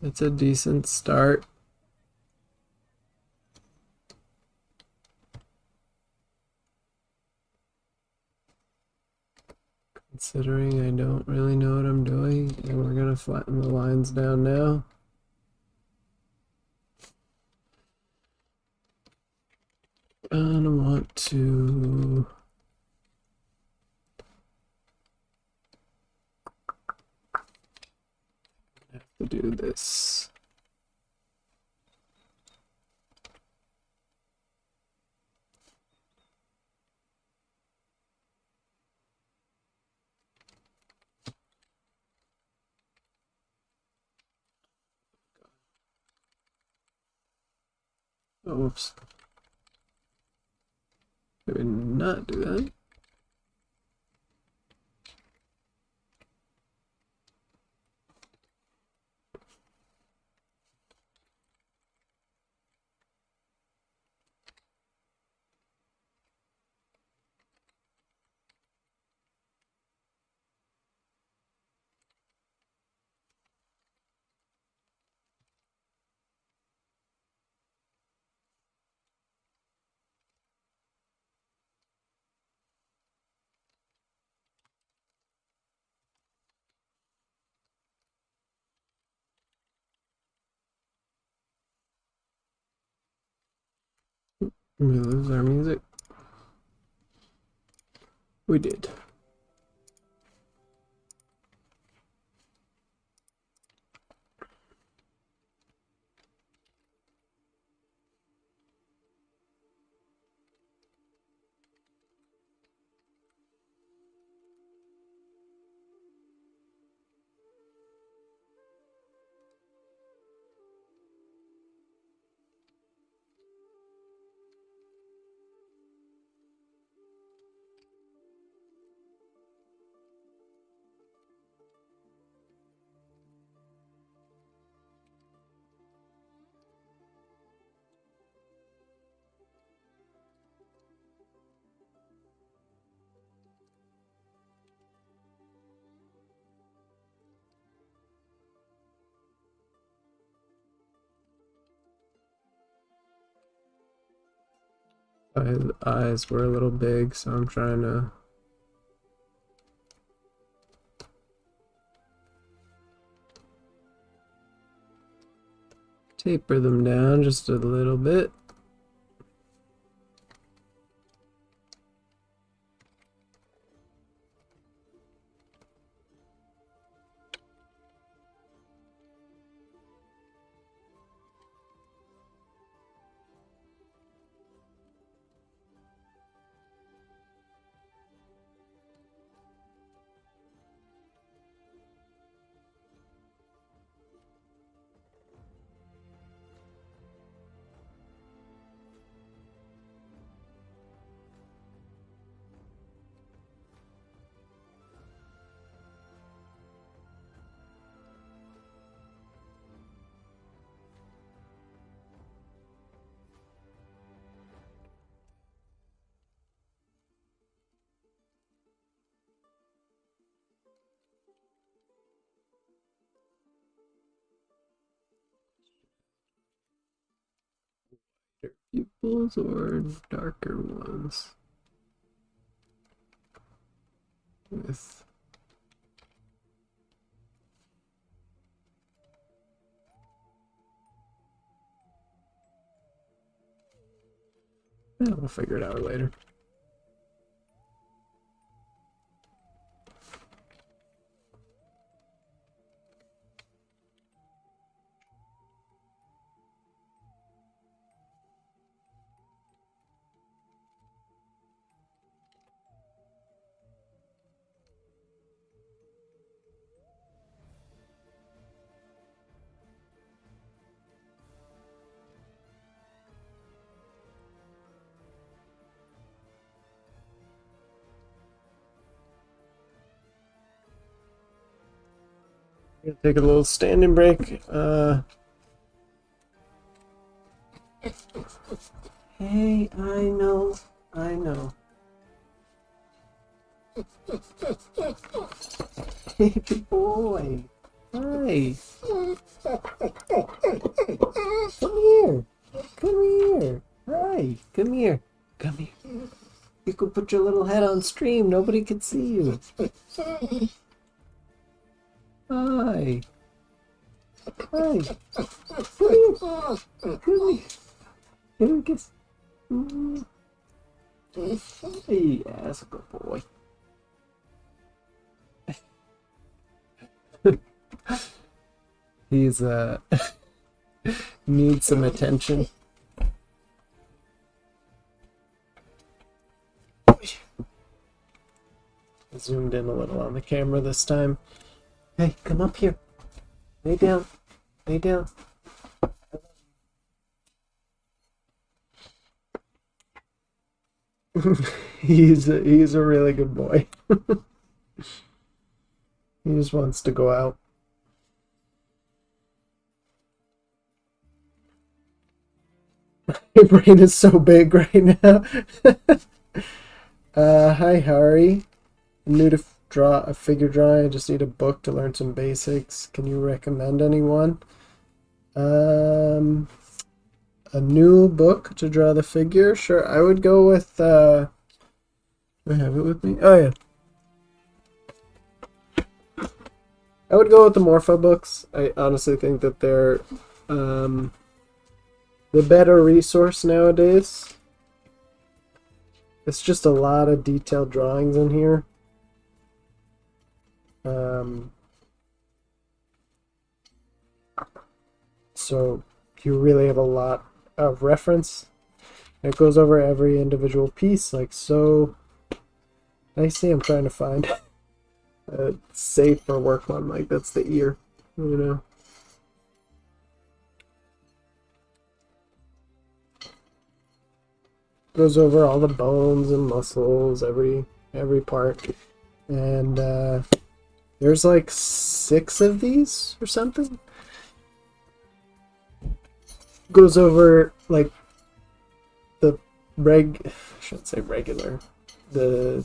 That's a decent start. Considering I don't really know what I'm doing, and we're gonna flatten the lines down now. And I want to do this. Oh, whoops. Did we not do that? Did we lose our music? We did. My eyes were a little big, so I'm trying to taper them down just a little bit. Pupils or darker ones with we'll figure it out later. Gonna take a little standing break. Hey, I know. Baby boy. Hi. Come here. Come here. Hi. Come here. Come here. You could put your little head on stream. Nobody can see you. Hi. Hi. Come here. Come here. Give me a kiss. Hey, that's a good boy. He's needs some attention. Zoomed in a little on the camera this time. Hey, come up here. Lay down. Lay down. He's a really good boy. He just wants to go out. My brain is so big right now. Hi Harry. I'm new to draw a figure drawing. I just need a book to learn some basics. Can you recommend anyone? A new book to draw the figure? Sure, I would go with do I have it with me? Oh yeah. I would go with the Morpho books. I honestly think that they're the better resource nowadays. It's just a lot of detailed drawings in here. So you really have a lot of reference. It goes over every individual piece like so nicely. I'm trying to find a safe for work one, like that's the ear, you know. Goes over all the bones and muscles, every part, and there's like 6 of these or something. Goes over like the I shouldn't say regular, a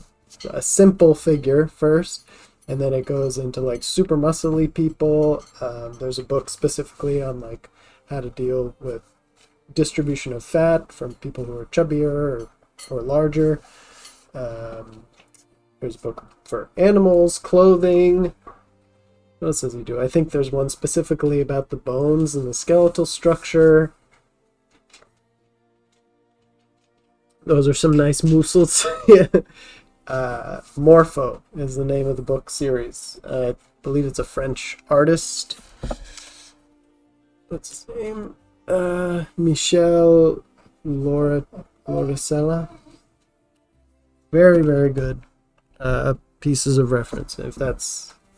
simple figure first, and then it goes into like super muscly people. There's a book specifically on like how to deal with distribution of fat from people who are chubbier or larger. There's a book for animals, clothing. What else does he do? I think there's one specifically about the bones and the skeletal structure. Those are some nice muscles. Yeah. Morpho is the name of the book series. I believe it's a French artist. What's his name? Michel Loricella. Very, very good pieces of reference. If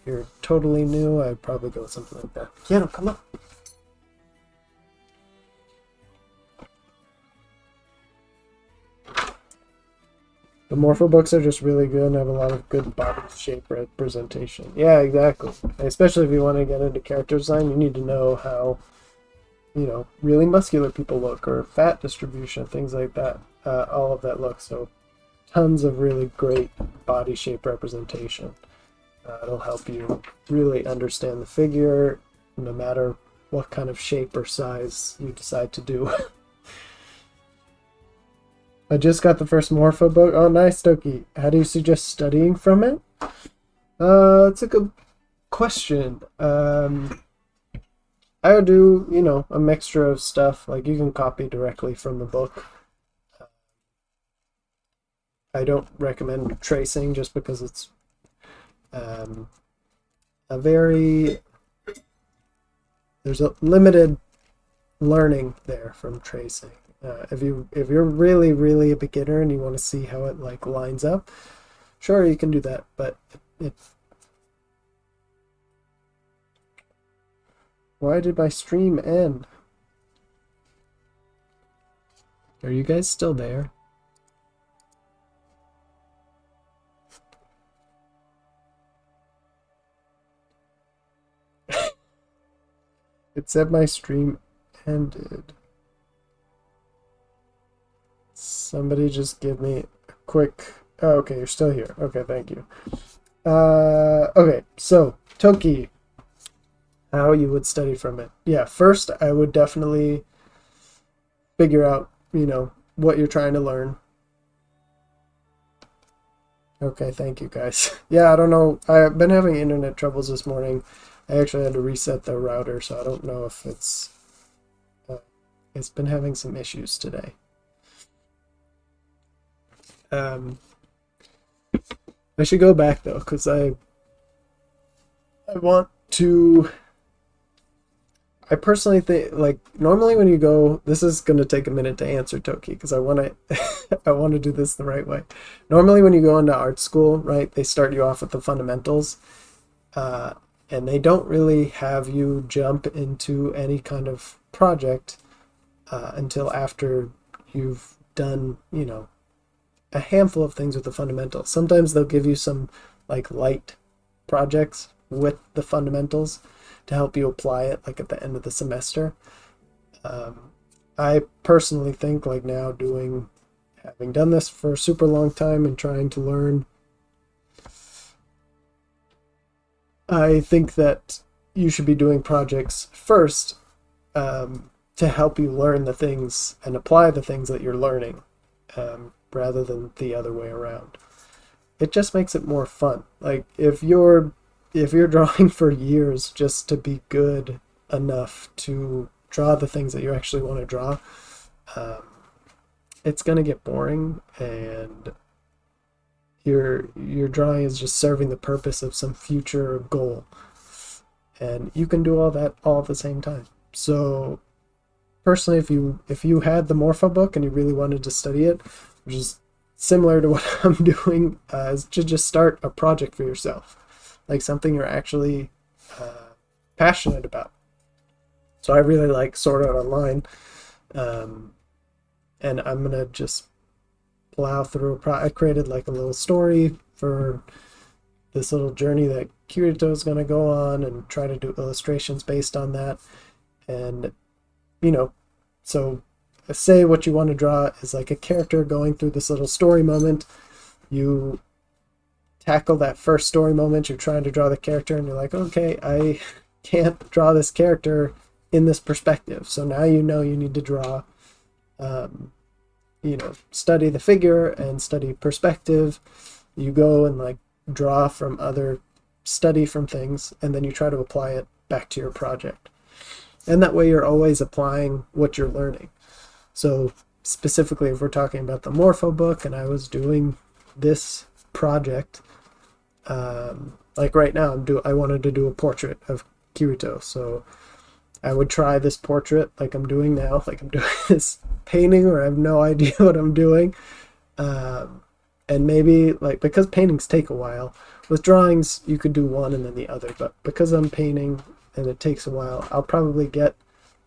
you're totally new, I'd probably go with something like that. Keanu, come up. The Morpho books are just really good and have a lot of good body shape representation. Yeah, exactly. Especially if you want to get into character design, you need to know how, really muscular people look, or fat distribution, things like that. All of that looks. So tons of really great body shape representation. It'll help you really understand the figure, no matter what kind of shape or size you decide to do. I just got the first Morpho book. Oh, nice, Toki. How do you suggest studying from it? That's a good question. I would do, a mixture of stuff. Like, you can copy directly from the book. I don't recommend tracing just because it's there's a limited learning there from tracing. If you're really a beginner and you want to see how it like lines up, sure, you can do that, but why did my stream end? Are you guys still there? It said my stream ended. Somebody just give me a quick... Oh, okay, you're still here. Okay, thank you. Okay, so, Toki. How you would study from it. Yeah, first I would definitely figure out, what you're trying to learn. Okay, thank you guys. Yeah, I don't know. I've been having internet troubles this morning. I actually had to reset the router, so I don't know if uh, it's been having some issues today. I should go back though, because I want to. I personally think, like, normally when you go, this is going to take a minute to answer, Toki, because I want to I want to do this the right way. Normally when you go into art school, right, they start you off with the fundamentals, and they don't really have you jump into any kind of project until after you've done, a handful of things with the fundamentals. Sometimes they'll give you some, like, light projects with the fundamentals to help you apply it, like, at the end of the semester. I personally think, like, now having done this for a super long time and trying to learn, I think that you should be doing projects first, to help you learn the things and apply the things that you're learning, rather than the other way around. It just makes it more fun. Like, if you're drawing for years just to be good enough to draw the things that you actually want to draw, it's going to get boring, and your drawing is just serving the purpose of some future goal, and you can do all that all at the same time. So personally, if you had the Morpho book and you really wanted to study it, which is similar to what I'm doing, is to just start a project for yourself, like something you're actually passionate about. So I really like Sword Art Online, and I'm gonna just plow through I created like a little story for this little journey that Kirito is gonna go on, and try to do illustrations based on that. And so say what you want to draw is like a character going through this little story moment. You tackle that first story moment, you're trying to draw the character, and you're like, okay, I can't draw this character in this perspective. So now you need to draw, study the figure and study perspective. You go and like draw from study from things, and then you try to apply it back to your project. And that way you're always applying what you're learning. So specifically, if we're talking about the Morpho book and I was doing this project, like right now I wanted to do a portrait of Kirito, so I would try this portrait like I'm doing now, like I'm doing this painting where I have no idea what I'm doing, and maybe, like, because paintings take a while, with drawings you could do one and then the other, but because I'm painting and it takes a while, I'll probably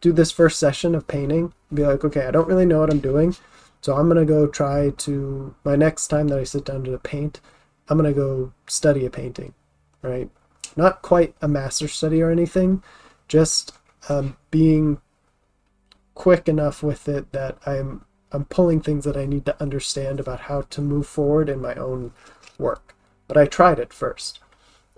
do this first session of painting and be like, okay, I don't really know what I'm doing, so I'm gonna go try to, my next time that I sit down to paint, I'm gonna go study a painting, right? Not quite a master study or anything, just being quick enough with it that I'm pulling things that I need to understand about how to move forward in my own work. But I tried it first.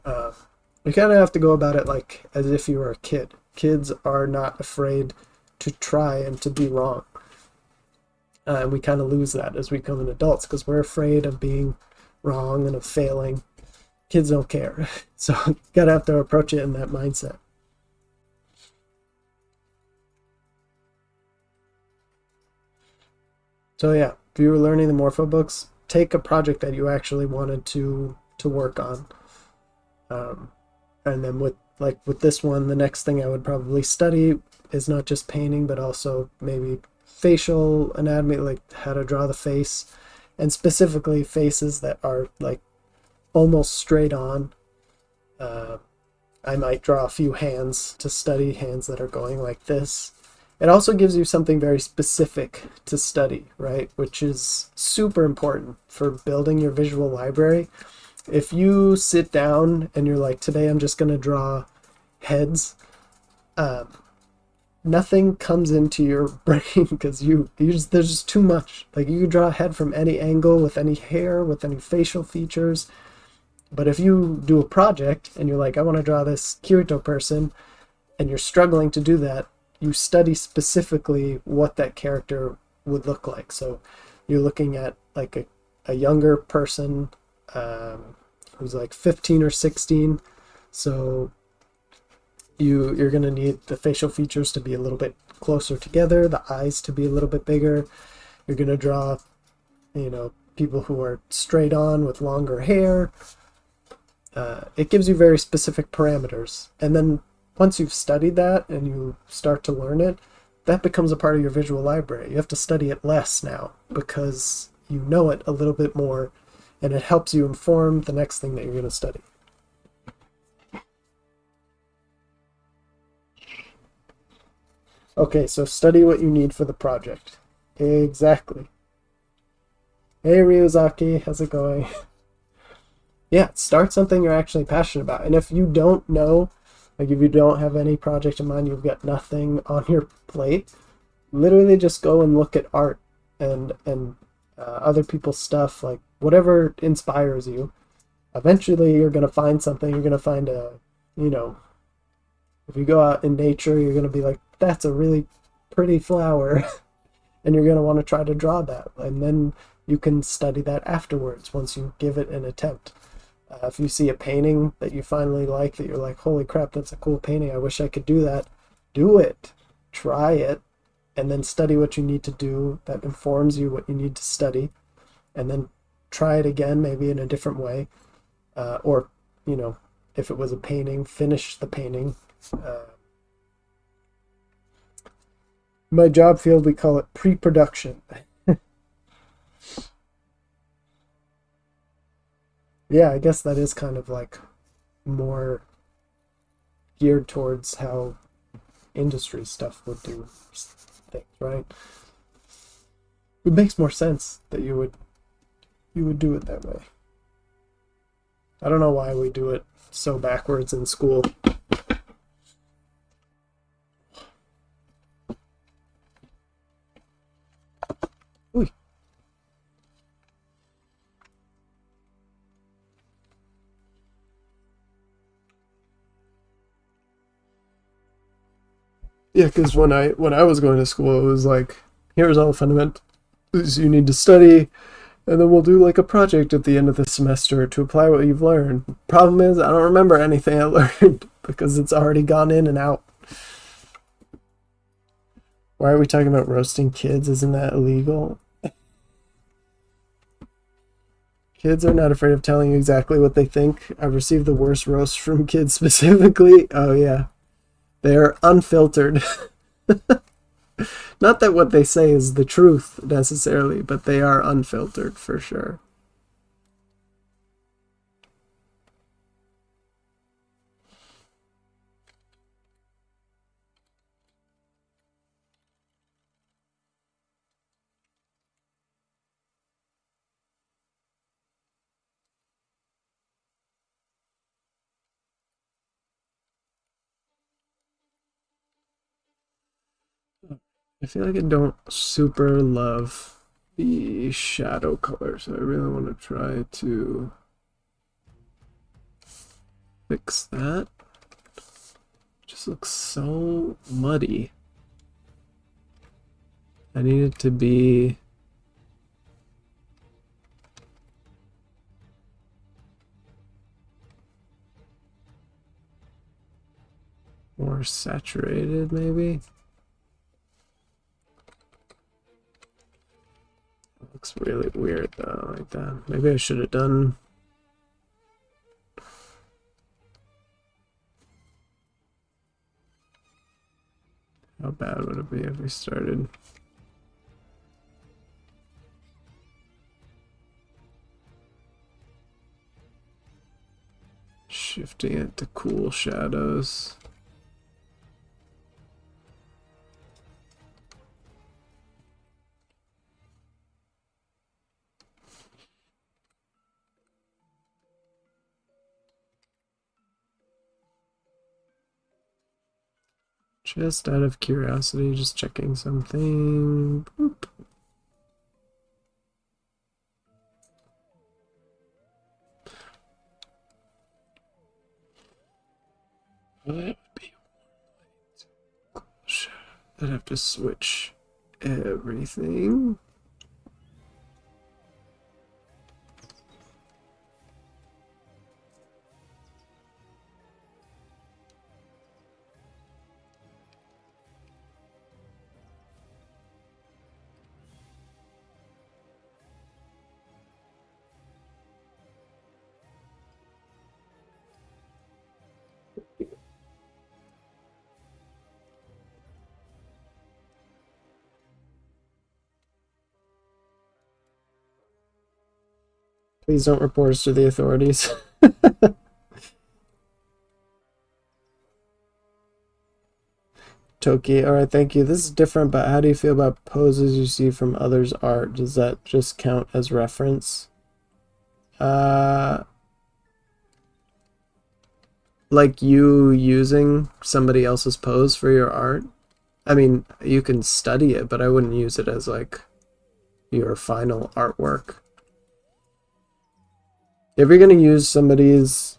You kind of have to go about it like as if you were a kid. Kids are not afraid to try and to be wrong. And we kind of lose that as we become adults because we're afraid of being wrong and of failing. Kids don't care. So you gotta have to approach it in that mindset. So yeah, if you were learning the Morpho books, take a project that you actually wanted to work on. And then with this one, the next thing I would probably study is not just painting, but also maybe facial anatomy, like how to draw the face, and specifically faces that are like almost straight on. I might draw a few hands to study hands that are going like this. It also gives you something very specific to study, right? Which is super important for building your visual library. If you sit down and you're like, today I'm just going to draw heads, nothing comes into your brain because you just, there's just too much. Like you can draw a head from any angle with any hair, with any facial features. But if you do a project and you're like, I want to draw this Kirito person, and you're struggling to do that, you study specifically what that character would look like. So you're looking at like a younger person who's like 15 or 16. So you're going to need the facial features to be a little bit closer together, the eyes to be a little bit bigger. You're going to draw, people who are straight on with longer hair. It gives you very specific parameters. And then once you've studied that and you start to learn it, that becomes a part of your visual library. You have to study it less now because you know it a little bit more, and it helps you inform the next thing that you're going to study. Okay, so study what you need for the project. Exactly. Hey Ryuzaki, how's it going? Yeah, start something you're actually passionate about. And if you don't know, like if you don't have any project in mind, you've got nothing on your plate, literally just go and look at art and other people's stuff, like whatever inspires you. Eventually you're going to find something. You're going to find you know, if you go out in nature, you're going to be like, that's a really pretty flower. And you're going to want to try to draw that. And then you can study that afterwards once you give it an attempt. If you see a painting that you finally like, that you're like, holy crap, that's a cool painting, I wish I could do that, do it. Try it. And then study what you need to do that informs you what you need to study. And then try it again, maybe in a different way. Or, if it was a painting, finish the painting. My job field, we call it pre-production. Yeah, I guess that is kind of like more geared towards how industry stuff would do things, right? It makes more sense that you would do it that way. I don't know why we do it so backwards in school. Ooh. Yeah, because when I was going to school, it was like, here's all the fundamentals you need to study, and then we'll do like a project at the end of the semester to apply what you've learned. Problem is, I don't remember anything I learned because it's already gone in and out. Why are we talking about roasting kids? Isn't that illegal? Kids are not afraid of telling you exactly what they think. I've received the worst roast from kids specifically. Oh, yeah. They're unfiltered. Not that what they say is the truth necessarily, but they are unfiltered for sure. I feel like I don't super love the shadow color, so I really want to try to fix that. It just looks so muddy. I need it to be more saturated, maybe. It looks really weird though, like that. Maybe I should have done. How bad would it be if we started shifting it to cool shadows? Just out of curiosity, just checking something. Boop. I'd have to switch everything. Please don't report us to the authorities. Toki, alright, thank you. This is different, but how do you feel about poses you see from others' art? Does that just count as reference? Like you using somebody else's pose for your art? I mean, you can study it, but I wouldn't use it as like your final artwork. If you're going to use somebody's,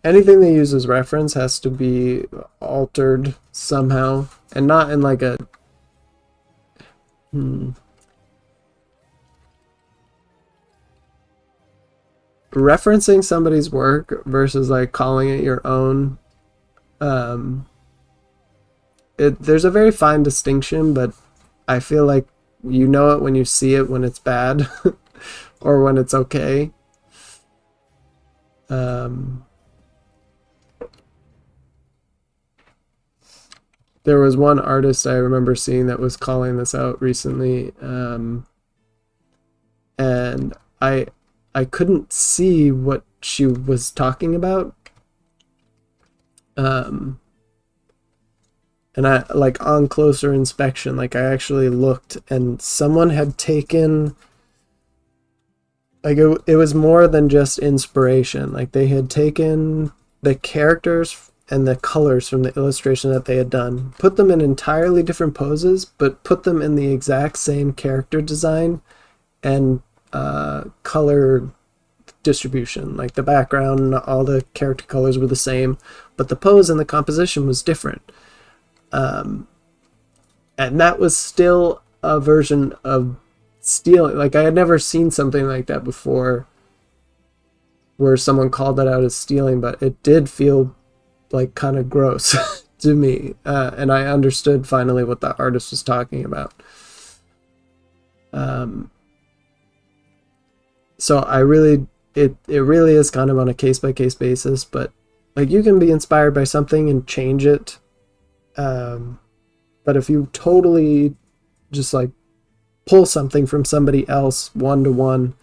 anything they use as reference has to be altered somehow, and not in like a referencing somebody's work versus like calling it your own. There's a very fine distinction, but I feel like you know it when you see it, when it's bad or when it's okay. There was one artist I remember seeing that was calling this out recently, and I couldn't see what she was talking about. And I, like, on closer inspection, like, I actually looked, and someone had taken, like, it was more than just inspiration. Like, they had taken the characters and the colors from the illustration that they had done, put them in entirely different poses, but put them in the exact same character design and color distribution. Like, the background, all the character colors were the same, but the pose and the composition was different. And that was still a version of stealing. Like, I had never seen something like that before where someone called that out as stealing, but it did feel like kind of gross to me. And I understood finally what the artist was talking about. So I really, it really is kind of on a case-by-case basis, but like, you can be inspired by something and change it. But if you totally just like pull something from somebody else one-to-one,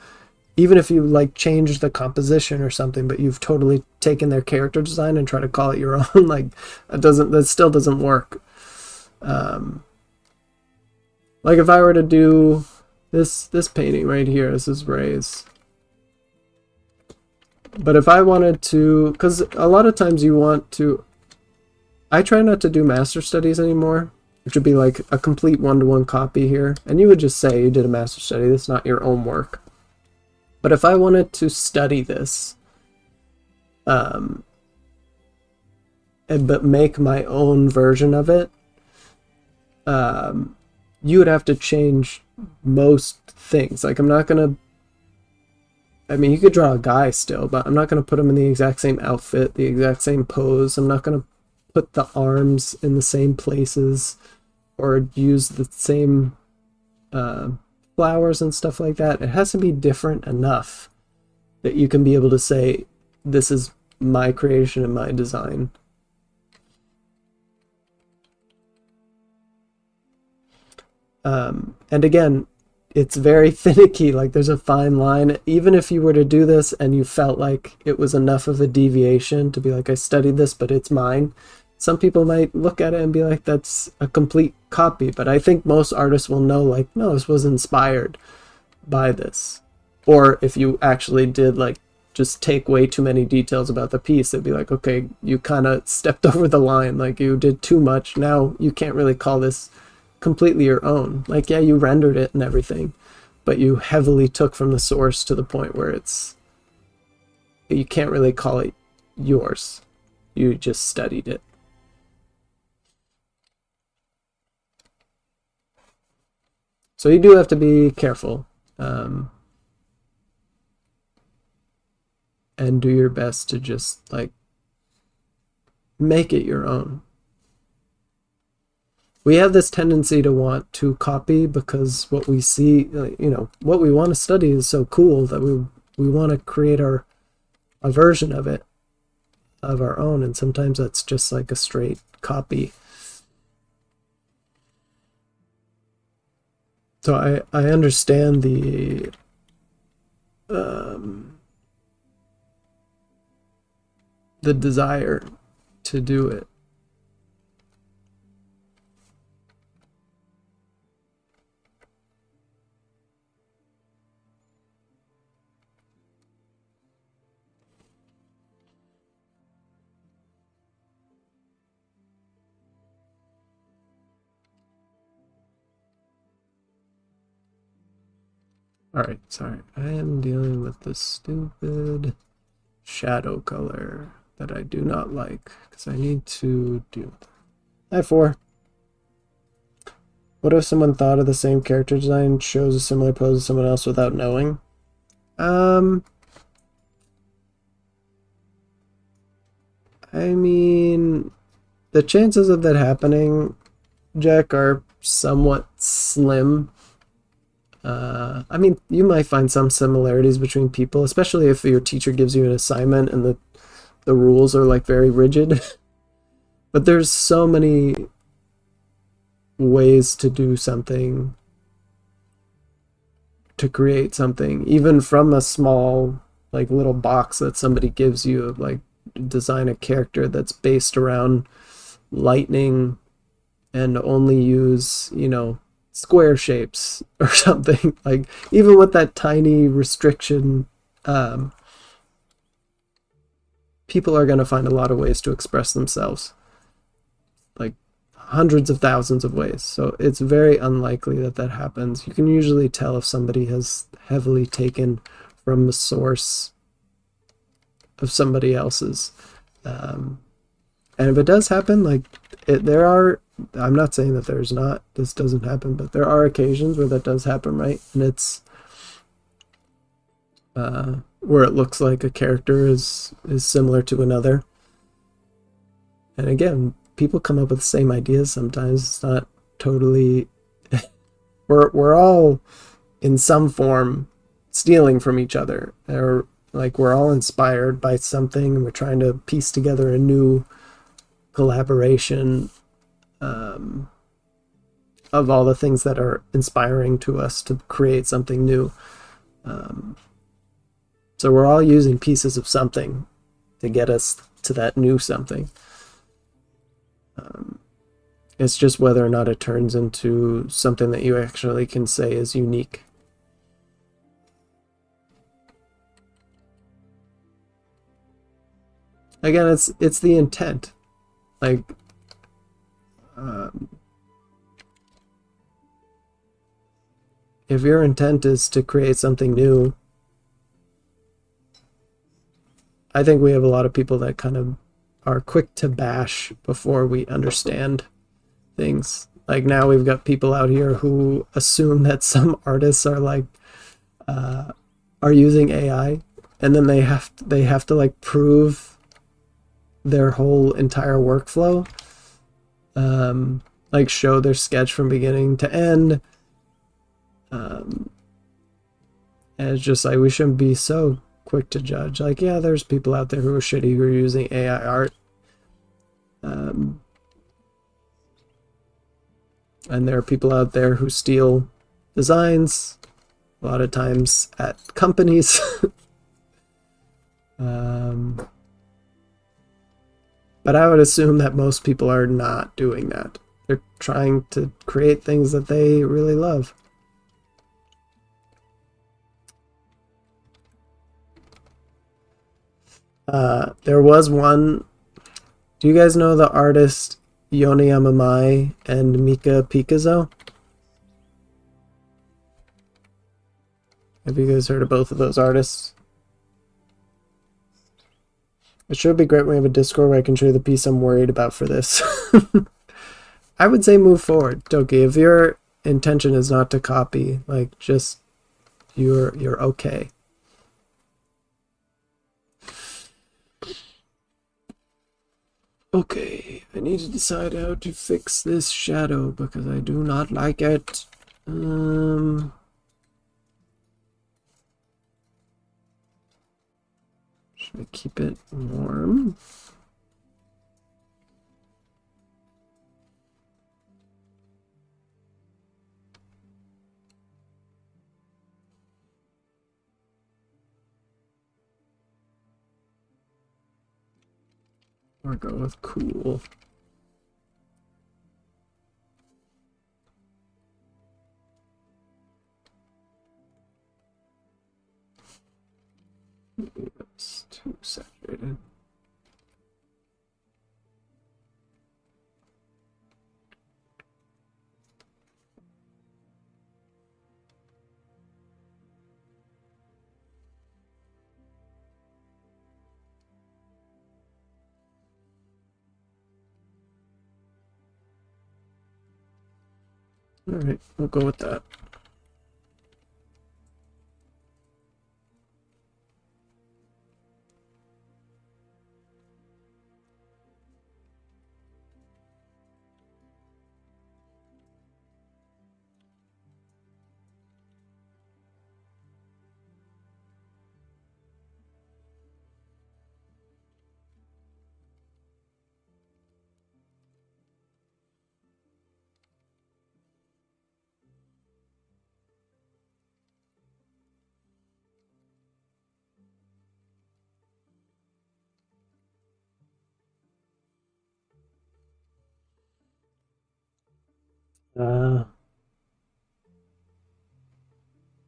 even if you like change the composition or something, but you've totally taken their character design and try to call it your own, like, that still doesn't work. Like, if I were to do this painting right here, this is Ray's. But if I wanted to, because a lot of times you want to, I try not to do master studies anymore, which would be like a complete one-to-one copy here. And you would just say you did a master study, that's not your own work. But if I wanted to study this, but make my own version of it, you would have to change most things. Like, I'm not going to, I mean, you could draw a guy still, but I'm not going to put him in the exact same outfit, the exact same pose. I'm not going to put the arms in the same places or use the same flowers and stuff like that. It has to be different enough that you can be able to say, this is my creation and my design. And again, it's very finicky. Like, there's a fine line. Even if you were to do this and you felt like it was enough of a deviation to be like, I studied this, but it's mine, some people might look at it and be like, that's a complete copy. But I think most artists will know, like, no, this was inspired by this. Or if you actually did like just take way too many details about the piece. They'd be like, okay, you kind of stepped over the line, like you did too much. Now you can't really call this completely your own. Like, yeah, you rendered it and everything, but you heavily took from the source to the point where you can't really call it yours. You just studied it. So you do have to be careful, and do your best to just like make it your own. We have this tendency to want to copy because what we see, what we want to study is so cool that we want to create a version of it, of our own, and sometimes that's just like a straight copy. So I understand the desire to do it. Alright, sorry. I am dealing with this stupid shadow color that I do not like, because I need to deal with it. Hi, 4. What if someone thought of the same character design, shows a similar pose as someone else without knowing? I mean, the chances of that happening, Jack, are somewhat slim. I mean, you might find some similarities between people, especially if your teacher gives you an assignment and the rules are like very rigid. But there's so many ways to do something, to create something, even from a small like little box that somebody gives you, like design a character that's based around lightning and only use, square shapes or something. Like, even with that tiny restriction, people are going to find a lot of ways to express themselves, like hundreds of thousands of ways. So it's very unlikely that that happens. You can usually tell if somebody has heavily taken from the source of somebody else's. And if it does happen, like there are, I'm not saying that there's not, this doesn't happen, but there are occasions where that does happen, right? And it's where it looks like a character is similar to another. And again, people come up with the same ideas sometimes. It's not totally we're all in some form stealing from each other, or like we're all inspired by something and we're trying to piece together a new collaboration of all the things that are inspiring to us to create something new. So we're all using pieces of something to get us to that new something. It's just whether or not it turns into something that you actually can say is unique. Again, it's the intent. Like, if your intent is to create something new, I think we have a lot of people that kind of are quick to bash before we understand things. Like, now we've got people out here who assume that some artists are like are using AI, and then they have to like prove their whole entire workflow, like show their sketch from beginning to end, and it's just like, we shouldn't be so quick to judge. Like, yeah, there's people out there who are shitty who are using AI art, and there are people out there who steal designs, a lot of times at companies. But I would assume that most people are not doing that. They're trying to create things that they really love. There was one. Do you guys know the artist Yone Yamamai and Mika Pikazo? Have you guys heard of both of those artists? It should be great when we have a Discord where I can show you the piece I'm worried about for this. I would say move forward, Toki. If your intention is not to copy, like just you're okay. Okay, I need to decide how to fix this shadow because I do not like it. Should I keep it warm? Or go with cool. Maybe that's too saturated. All right, we'll go with that.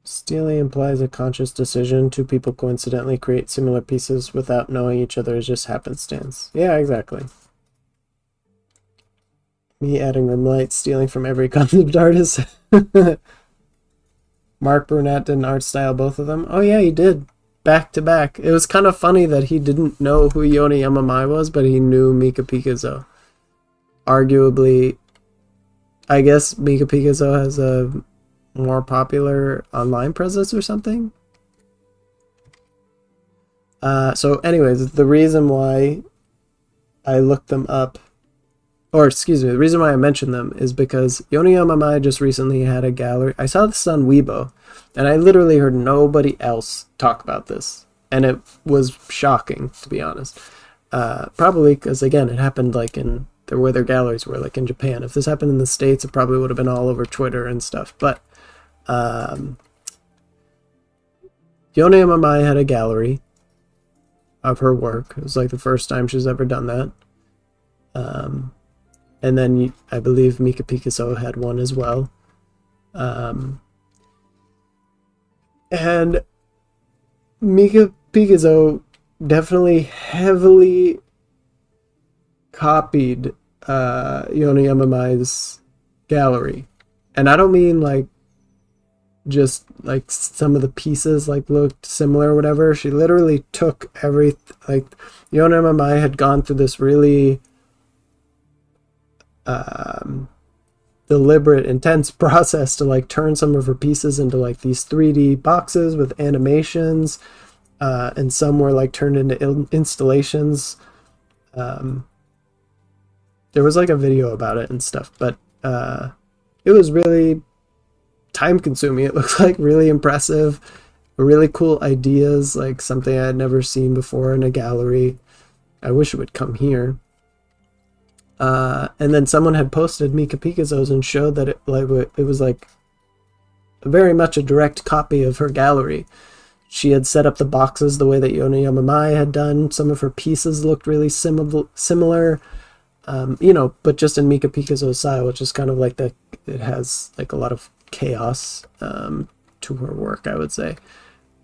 Stealing implies a conscious decision. Two people coincidentally create similar pieces without knowing each other is just happenstance. Yeah, exactly. Me adding rim light, stealing from every concept artist. Mark Burnett did an art style, both of them. Oh yeah, he did. Back to back. It was kind of funny that he didn't know who Yone Yamamai was, but he knew Mika Pikazo. Arguably, I guess Mika Pikazo has a more popular online presence or something. So anyways, the reason why I looked them up, or excuse me, the reason why I mentioned them is because Yone Yamamai just recently had a gallery. I saw this on Weibo, and I literally heard nobody else talk about this. And it was shocking, to be honest. Probably because, again, it happened like in where their galleries were, like in Japan. If this happened in the States, it probably would have been all over Twitter and stuff. But Yone Yamamai had a gallery of her work. It was like the first time she's ever done that. And then I believe Mika Pikazo had one as well. And Mika Pikazo definitely heavily copied Yone Yamamai's gallery. And I don't mean like just like some of the pieces like looked similar or whatever. She literally took like Yone Yamamai had gone through this really deliberate, intense process to like turn some of her pieces into like these 3D boxes with animations, and some were like turned into installations. There was like a video about it and stuff, but it was really time consuming. It looked like really impressive, really cool ideas, like something I had never seen before in a gallery. I wish it would come here. And then someone had posted Mika Pikazo's and showed that it was like very much a direct copy of her gallery. She had set up the boxes the way that Yone Yamamai had done. Some of her pieces looked really similar, but just in Mika Pikazo's style, which is kind of like it has like a lot of chaos to her work, I would say.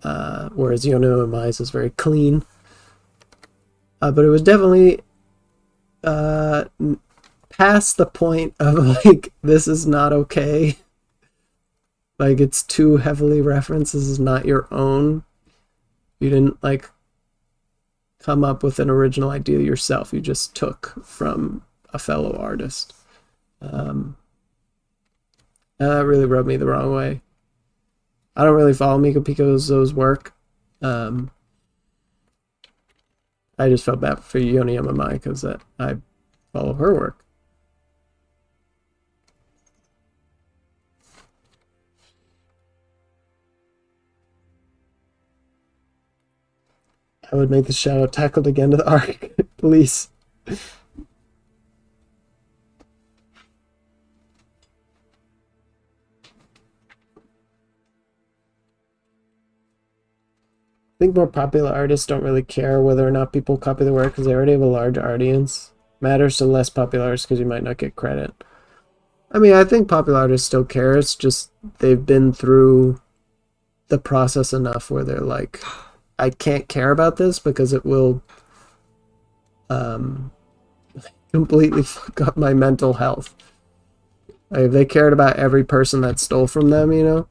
Whereas Yone Yamamai's is very clean. But it was definitely uh, past the point of like, this is not okay. Like, it's too heavily referenced. This is not your own. You didn't like come up with an original idea yourself. You just took from a fellow artist. That really rubbed me the wrong way. I don't really follow Miko Pico's work. I just felt bad for Yoni Yamamai because I follow her work. I would make the shadow tackled again to the arc. Please. I think more popular artists don't really care whether or not people copy the work because they already have a large audience. Matters to less popular artists because you might not get credit. I mean, I think popular artists still care. It's just they've been through the process enough where they're like, I can't care about this because it will completely fuck up my mental health. Like, if they cared about every person that stole from them, you know?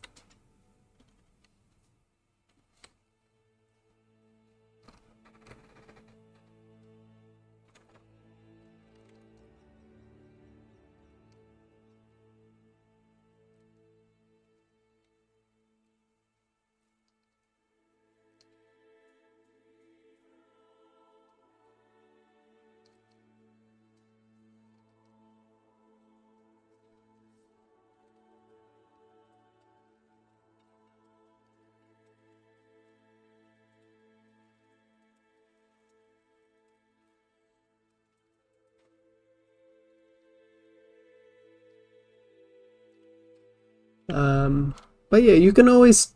But yeah, you can always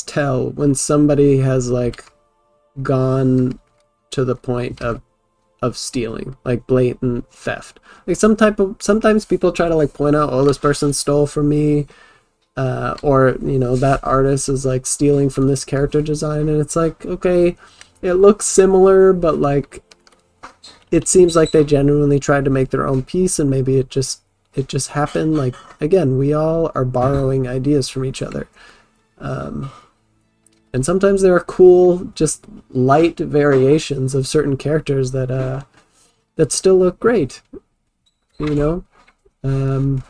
tell when somebody has like gone to the point of stealing, like blatant theft. Like sometimes people try to like point out, oh, this person stole from me, or you know, that artist is like stealing from this character design, and it's like, okay, it looks similar, but like it seems like they genuinely tried to make their own piece, and maybe it just happened. Like, again, we all are borrowing ideas from each other, and sometimes there are cool, just light variations of certain characters that still look great, you know. And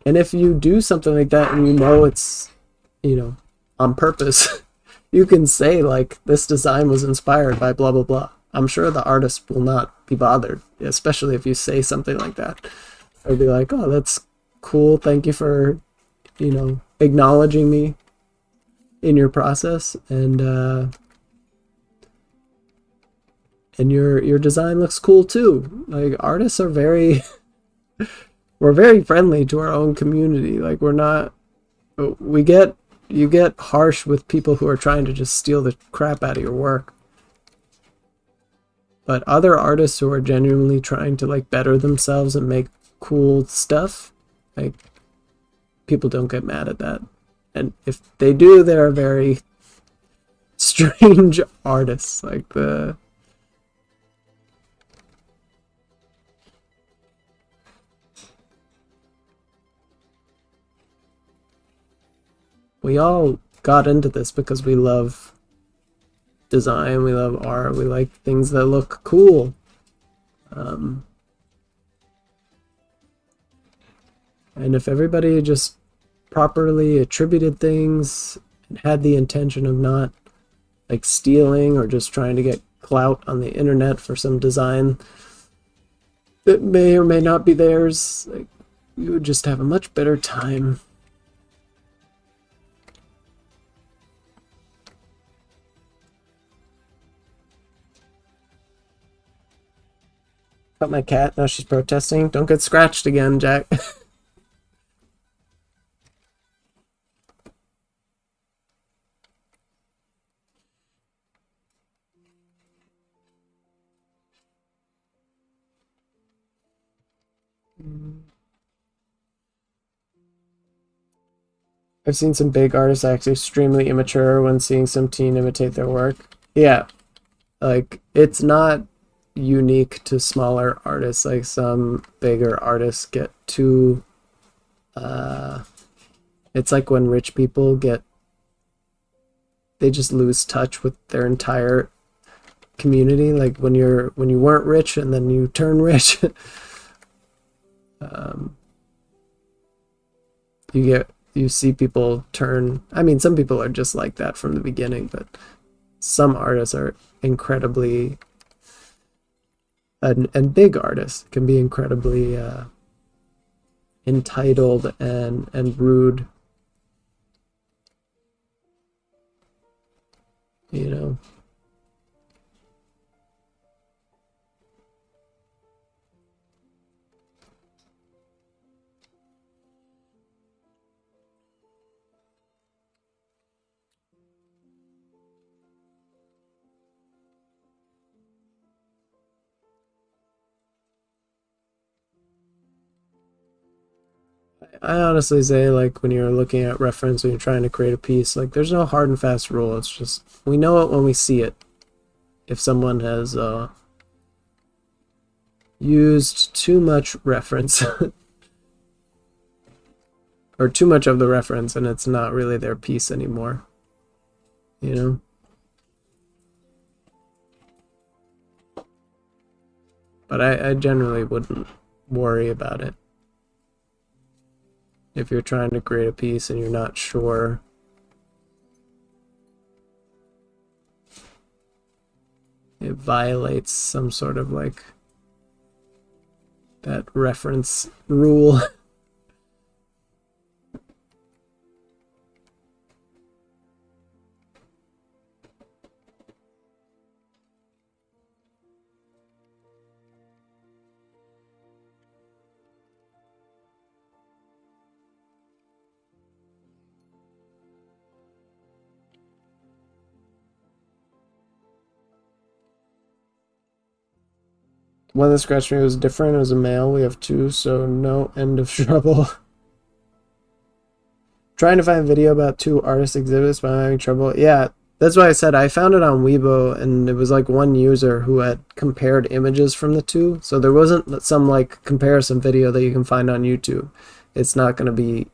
if you do something like that and you know it's, you know, on purpose, you can say like, this design was inspired by blah blah blah. I'm sure the artist will not be bothered, especially if you say something like that. They'll be like, oh, that's cool, thank you for, you know, acknowledging me in your process, and your design looks cool too. Like, artists are very we're very friendly to our own community. Like, you get harsh with people who are trying to just steal the crap out of your work. But other artists who are genuinely trying to like better themselves and make cool stuff, like, people don't get mad at that. And if they do, they're very strange artists. Like we all got into this because we love design, we love art, we like things that look cool. And if everybody just properly attributed things and had the intention of not like stealing or just trying to get clout on the internet for some design that may or may not be theirs, like, you would just have a much better time. Got my cat, now she's protesting. Don't get scratched again, Jack. I've seen some big artists act extremely immature when seeing some teen imitate their work. Yeah. Like it's not unique to smaller artists. Like some bigger artists get too it's like when rich people get they just lose touch with their entire community. Like when you weren't rich and then you turn rich, um, you see people turn. I mean, some people are just like that from the beginning, but some artists are incredibly and big artists can be incredibly entitled and rude. You know. I honestly say, like, when you're looking at reference, when you're trying to create a piece, like, there's no hard and fast rule. It's just, we know it when we see it. If someone has used too much reference, or too much of the reference, and it's not really their piece anymore, you know? But I generally wouldn't worry about it. If you're trying to create a piece and you're not sure it violates some sort of like that reference rule. One that scratched me was different. It was a male. We have two, so no end of trouble. Trying to find a video about two artist exhibits, but I'm having trouble. Yeah, that's why I said I found it on Weibo, and it was like one user who had compared images from the two. So there wasn't some like comparison video that you can find on YouTube. It's not going to be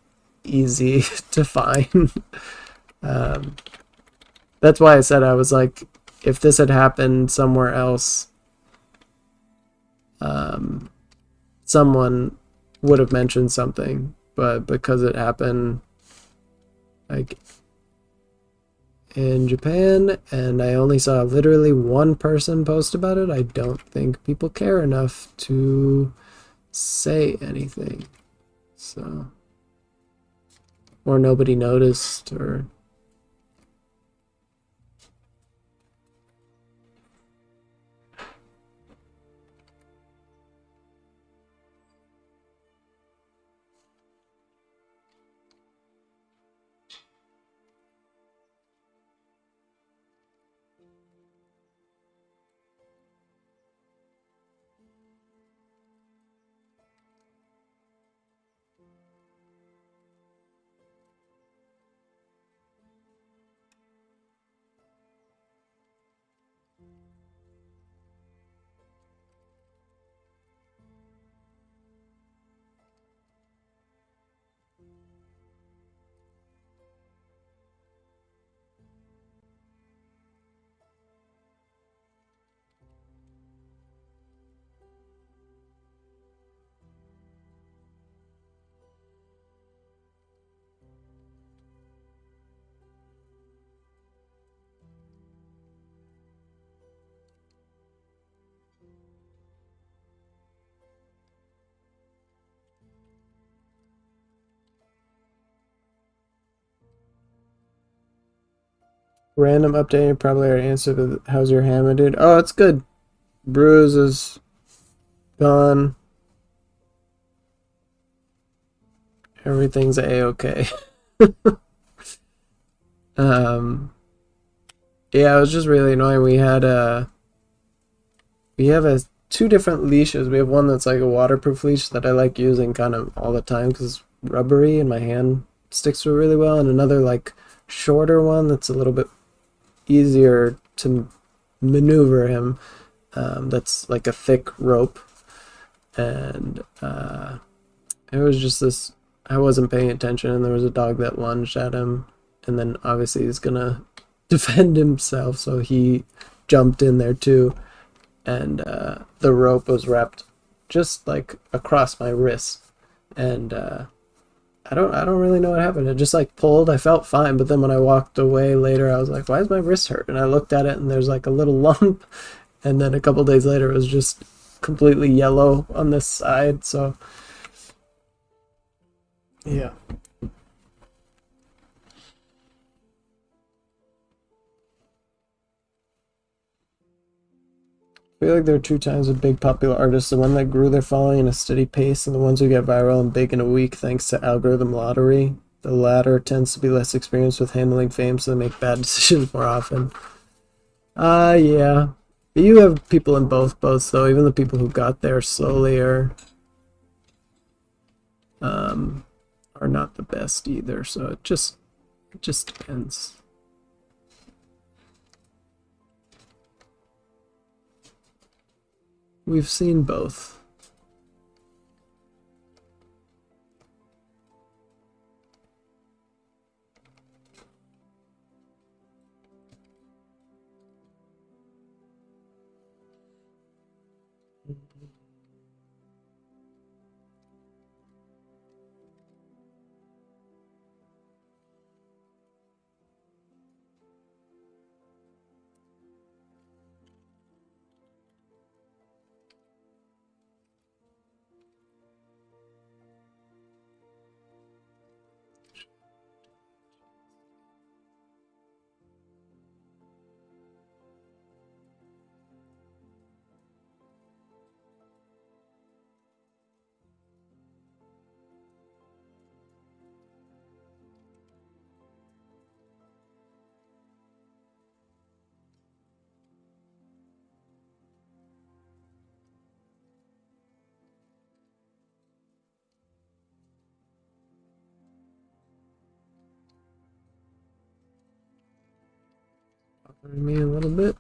easy to find. That's why I said I was like, if this had happened somewhere else, someone would have mentioned something, but because it happened like in Japan and I only saw literally one person post about it, I don't think people care enough to say anything. So, or nobody noticed, or random update. Probably our answer to how's your hammer, dude? Oh, it's good. Bruise is gone. Everything's a-okay. Yeah, it was just really annoying. We have a two different leashes. We have one that's like a waterproof leash that I like using kind of all the time because it's rubbery and my hand sticks to it really well, and another like shorter one that's a little bit easier to maneuver him. That's like a thick rope, and it was just this. I wasn't paying attention, and there was a dog that lunged at him, and then obviously he's gonna defend himself, so he jumped in there too, and the rope was wrapped just like across my wrist, and I don't really know what happened. It just like pulled. I felt fine, but then when I walked away later, I was like, "Why is my wrist hurt?" And I looked at it, and there's like a little lump. And then a couple days later, it was just completely yellow on this side. So yeah, I feel like there are two kinds of big popular artists: the one that grew their following in a steady pace, and the ones who get viral and big in a week thanks to algorithm lottery. The latter tends to be less experienced with handling fame, so they make bad decisions more often. Yeah. You have people in both boats, though. Even the people who got there slowly um, are not the best either. So it just depends. We've seen both. Me a little bit.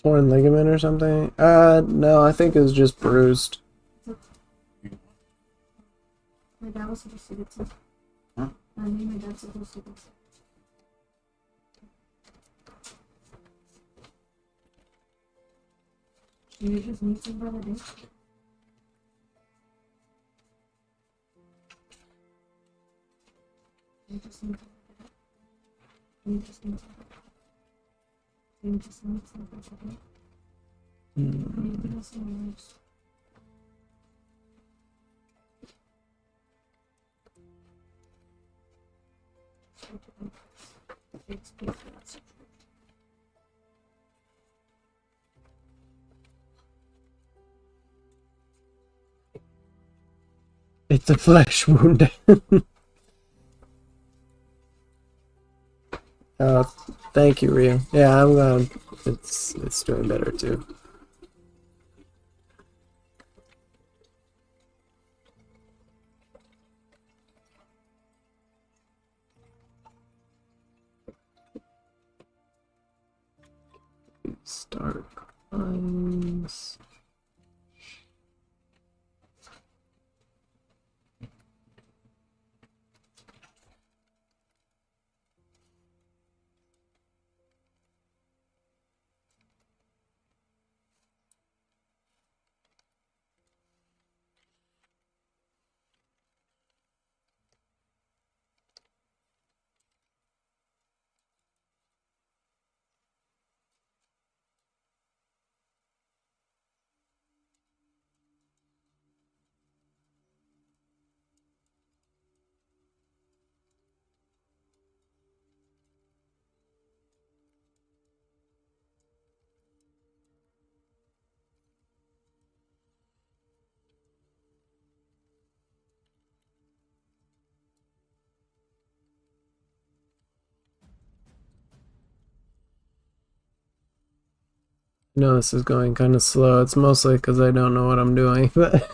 Torn ligament or something? No, I think it was just bruised. My dad was supposed to get some. Huh? I mean, my dad's supposed to get some. You just need some validation. You just need some. You just need some. You just need some validation. Anything else in your life? It's a flesh wound. uh, Thank you, Ryu. Yeah, I'm glad it's doing better too. Start lines. No, this is going kind of slow. It's mostly because I don't know what I'm doing, but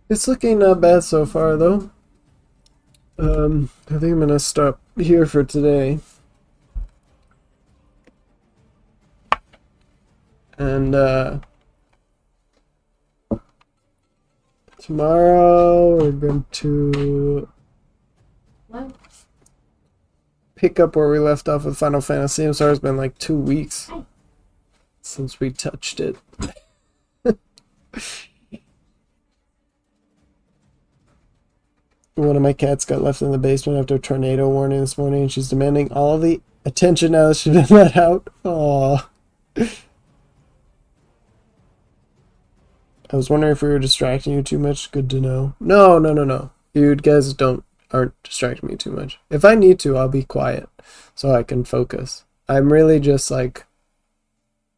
it's looking not bad so far, though. I think I'm gonna stop here for today. And tomorrow we're going to What? pick up where we left off with Final Fantasy. I'm sorry, it's been like 2 weeks since we touched it. One of my cats got left in the basement after a tornado warning this morning, and she's demanding all the attention now that she's been let out. Aww. I was wondering if we were distracting you too much. Good to know. No. You guys aren't distracting me too much. If I need to, I'll be quiet so I can focus. I'm really just like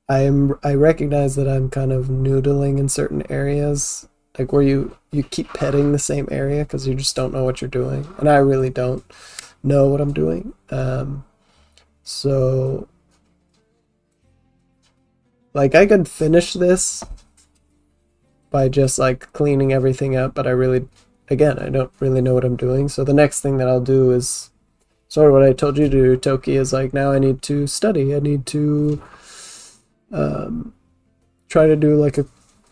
I recognize that I'm kind of noodling in certain areas, like where you keep petting the same area because you just don't know what you're doing, and I really don't know what I'm doing. So like I could finish this by just like cleaning everything up, but I don't really know what I'm doing. So the next thing that I'll do is sort of what I told you to do, Toki, is like now I need to study. I need to try to do like a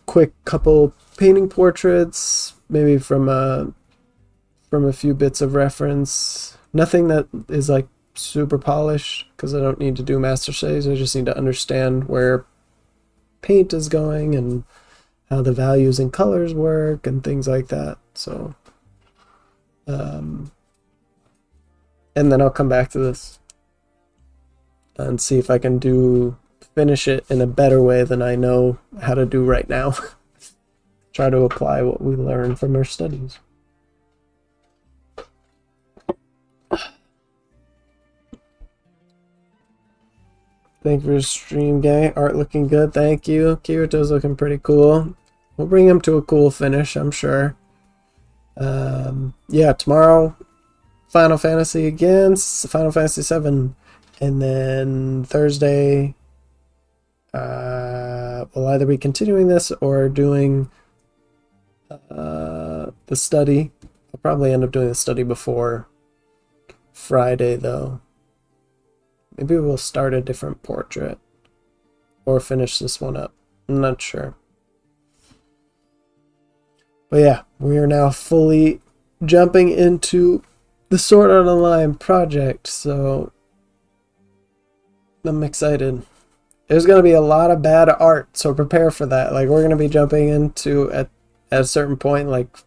quick couple painting portraits, maybe from a few bits of reference. Nothing that is like super polished because I don't need to do master studies. I just need to understand where paint is going and how the values and colors work and things like that. So, and then I'll come back to this and see if I can finish it in a better way than I know how to do right now. Try to apply what we learned from our studies. Thank you for the stream, gang. Art looking good. Thank you. Kirito's looking pretty cool. We'll bring him to a cool finish, I'm sure. Yeah, tomorrow, Final Fantasy again, Final Fantasy 7. And then Thursday, we'll either be continuing this or doing the study. I'll probably end up doing the study before Friday, though. Maybe we'll start a different portrait or finish this one up. I'm not sure. But yeah, we are now fully jumping into the Sword Art Online project, so I'm excited. There's going to be a lot of bad art, so prepare for that. Like, we're going to be jumping into, at a certain point, like,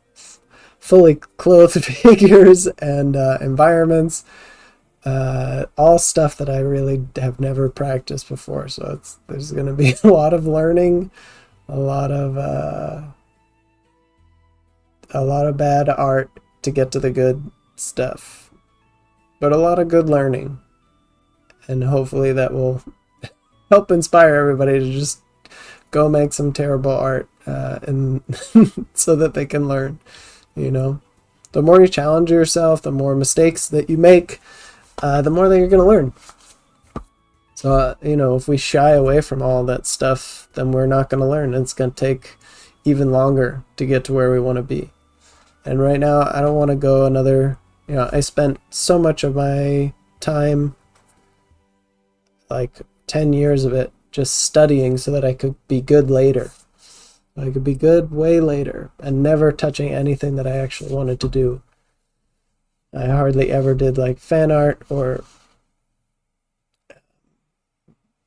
fully clothed figures and environments. All stuff that I really have never practiced before, so there's going to be a lot of learning, a lot of bad art to get to the good stuff, but a lot of good learning, and hopefully that will help inspire everybody to just go make some terrible art, and so that they can learn. You know, the more you challenge yourself, the more mistakes that you make, the more that you're going to learn. So, you know, if we shy away from all that stuff, then we're not going to learn. It's going to take even longer to get to where we want to be. And right now, I don't want to go another, you know, I spent so much of my time, like 10 years of it, just studying so that I could be good later. I could be good way later and never touching anything that I actually wanted to do. I hardly ever did like fan art or,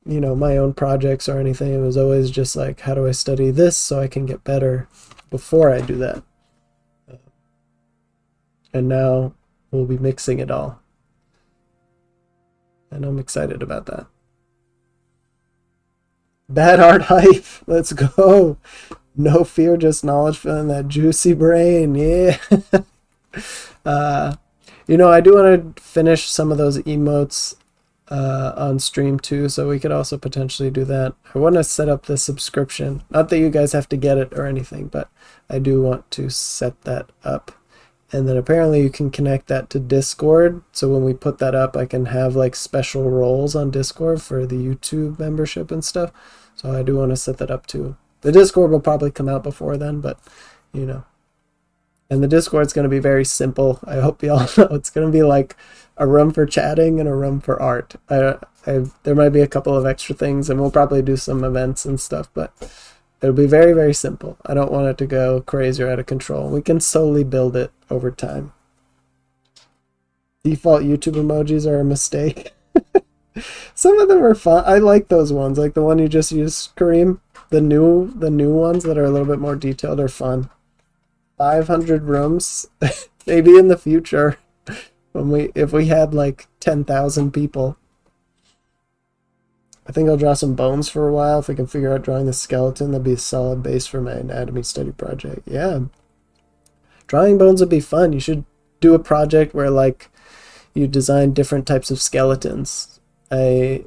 you know, my own projects or anything. It was always just like, how do I study this so I can get better before I do that? And now we'll be mixing it all. And I'm excited about that. Bad art hype. Let's go. No fear, just knowledge, filling that juicy brain. Yeah. You know, I do want to finish some of those emotes on stream too, so we could also potentially do that. I want to set up the subscription. Not that you guys have to get it or anything, but I do want to set that up. And then apparently you can connect that to Discord, so when we put that up, I can have like special roles on Discord for the YouTube membership and stuff. So I do want to set that up too. The Discord will probably come out before then, but you know. And the Discord's going to be very simple. I hope you all know it's going to be like a room for chatting and a room for art. There might be a couple of extra things, and we'll probably do some events and stuff, but it'll be very, very simple. I don't want it to go crazy or out of control. We can slowly build it over time. Default YouTube emojis are a mistake. Some of them are fun. I like those ones, like the one you just used, Kareem. The new ones that are a little bit more detailed are fun. 500 rooms, maybe in the future, if we had like 10,000 people. I think I'll draw some bones for a while. If we can figure out drawing the skeleton, that'd be a solid base for my anatomy study project. Yeah, drawing bones would be fun. You should do a project where like you design different types of skeletons. I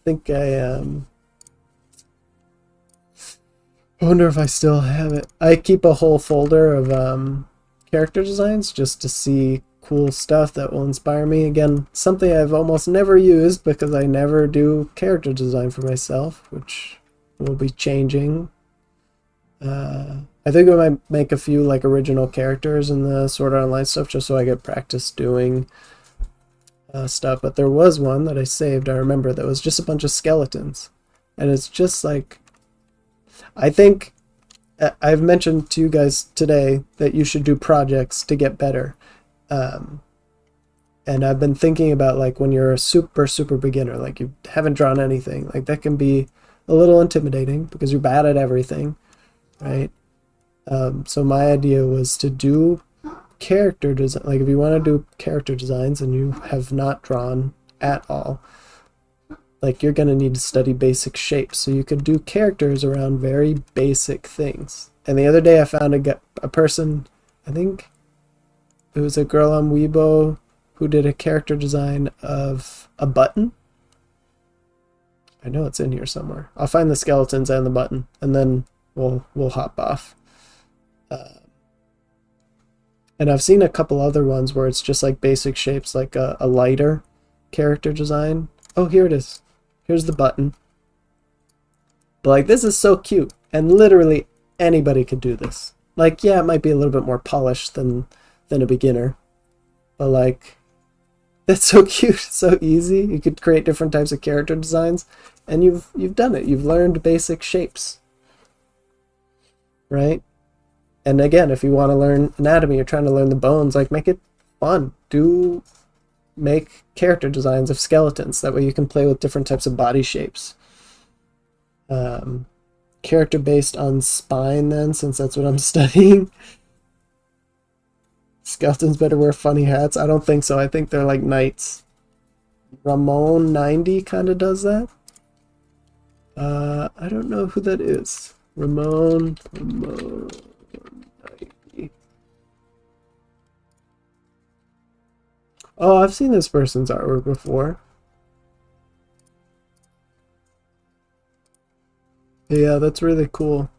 think I wonder if I still have it. I keep a whole folder of character designs just to see cool stuff that will inspire me. Again, something I've almost never used because I never do character design for myself, which will be changing. I think I might make a few like original characters in the Sword Art Online stuff just so I get practice doing stuff. But there was one that I saved, I remember, that was just a bunch of skeletons. And it's just like, I think I've mentioned to you guys today that you should do projects to get better. And I've been thinking about like when you're a super beginner, like you haven't drawn anything, like that can be a little intimidating because you're bad at everything, right? So my idea was to do character design. Like if you want to do character designs and you have not drawn at all, like you're going to need to study basic shapes. So you could do characters around very basic things. And the other day I found a person, I think it was a girl on Weibo who did a character design of a button. I know it's in here somewhere. I'll find the skeletons and the button, and then we'll hop off. And I've seen a couple other ones where it's just like basic shapes, like a lighter character design. Oh, here it is. Here's the button. But like, this is so cute, and literally anybody could do this. Like, yeah, it might be a little bit more polished than a beginner, but like, that's so cute, so easy. You could create different types of character designs, and you've done it. You've learned basic shapes, right? And again, if you want to learn anatomy, you're trying to learn the bones, like make it fun. Make character designs of skeletons. That way you can play with different types of body shapes. Character based on spine then, since that's what I'm studying. Skeletons better wear funny hats. I don't think so. I think they're like knights. Ramon90 kind of does that. I don't know who that is. Ramon 90. Oh, I've seen this person's artwork before. Yeah, that's really cool.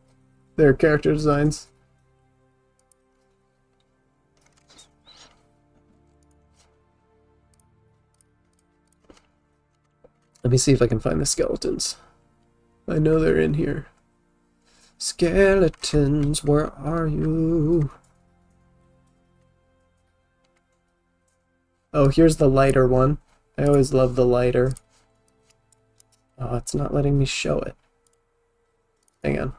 Their character designs. Let me see if I can find the skeletons. I know they're in here. Skeletons, where are you? Oh, here's the lighter one. I always love the lighter. Oh, it's not letting me show it. Hang on.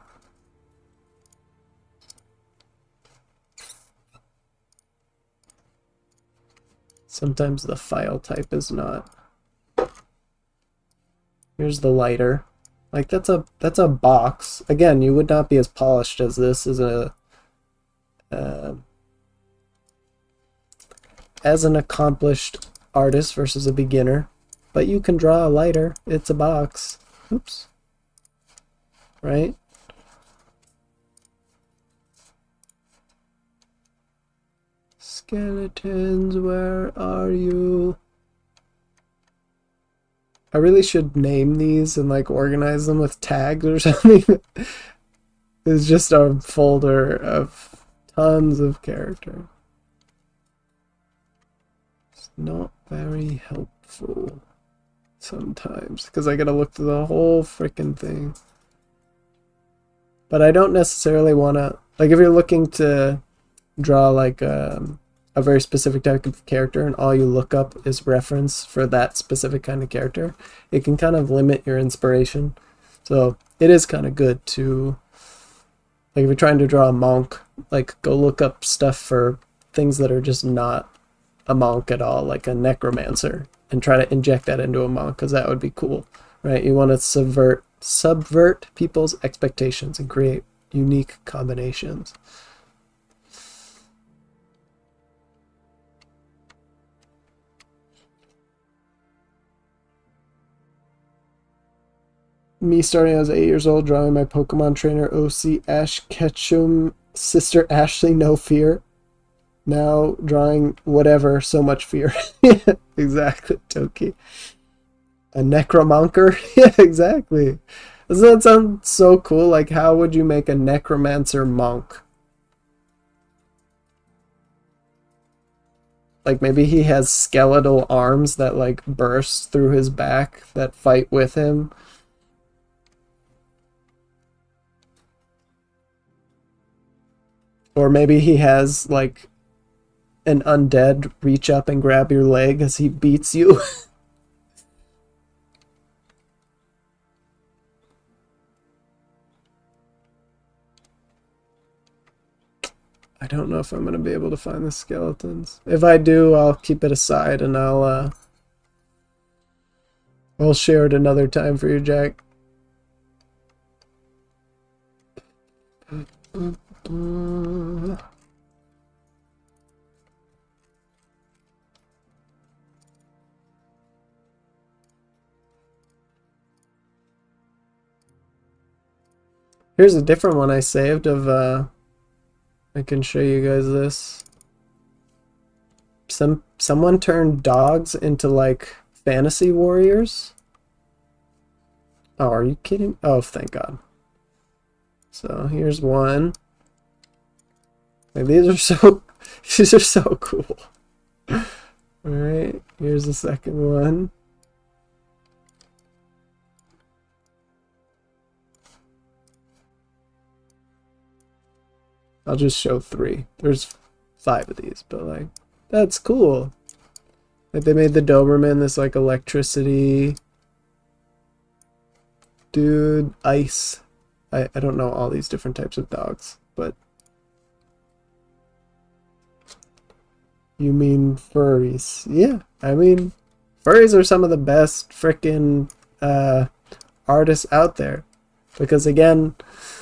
Sometimes the file type is not. Here's the lighter. Like that's a box. Again, you would not be as polished as this as a as an accomplished artist versus a beginner, but you can draw a lighter. It's a box. Oops. Right? Skeletons, where are you? I really should name these and like organize them with tags or something. It's just a folder of tons of character. It's not very helpful sometimes because I gotta look through the whole freaking thing. But I don't necessarily want to, like if you're looking to draw like a very specific type of character and all you look up is reference for that specific kind of character, it can kind of limit your inspiration. So it is kind of good to, like if you're trying to draw a monk, like go look up stuff for things that are just not a monk at all, like a necromancer, and try to inject that into a monk because that would be cool, right? You want to subvert people's expectations and create unique combinations. Me starting as 8 years old, drawing my Pokemon trainer OC Ash Ketchum, sister Ashley No Fear. Now drawing whatever, so much fear. Yeah, exactly, Toki. A necromancer? Yeah, exactly. Doesn't that sound so cool? Like, how would you make a necromancer monk? Like, maybe he has skeletal arms that, like, burst through his back that fight with him. Or maybe he has, like, an undead reach up and grab your leg as he beats you. I don't know if I'm going to be able to find the skeletons. If I do, I'll keep it aside and I'll share it another time for you, Jack. Here's a different one I saved of, I can show you guys this. Someone turned dogs into, like, fantasy warriors. Oh, are you kidding? Oh, thank God. So, here's one. Like, these are so cool. Alright, here's the second one. I'll just show 3. There's 5 of these, but like, that's cool. Like they made the Doberman this like electricity dude, ice. I don't know all these different types of dogs, but you mean furries? Yeah, I mean furries are some of the best frickin' artists out there because again,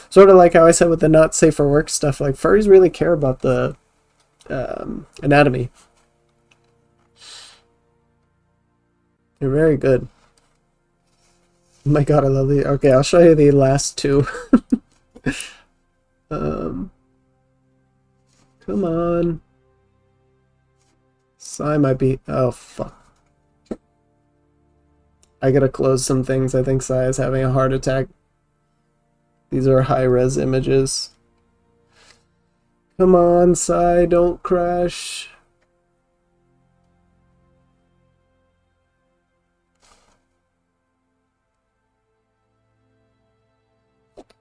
sort of like how I said with the not safe for work stuff, like furries really care about the anatomy. They're very good. Oh my God, I love the. Okay, I'll show you the last 2. Come on. Sai might be. Oh fuck. I gotta close some things. I think Sai is having a heart attack. These are high-res images. Come on, Sai, don't crash.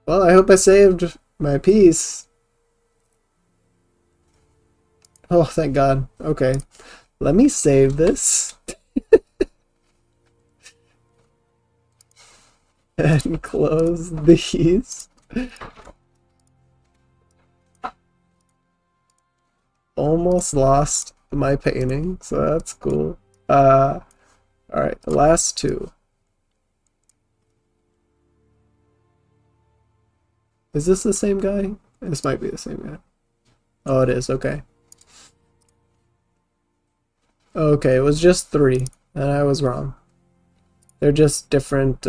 Well, I hope I saved my piece. Oh, thank God. Okay. Let me save this. And close these. Almost lost my painting, so that's cool. Alright, the last 2. Is this the same guy? This might be the same guy. Oh, it is, okay. Okay, it was just 3, and I was wrong. They're just different,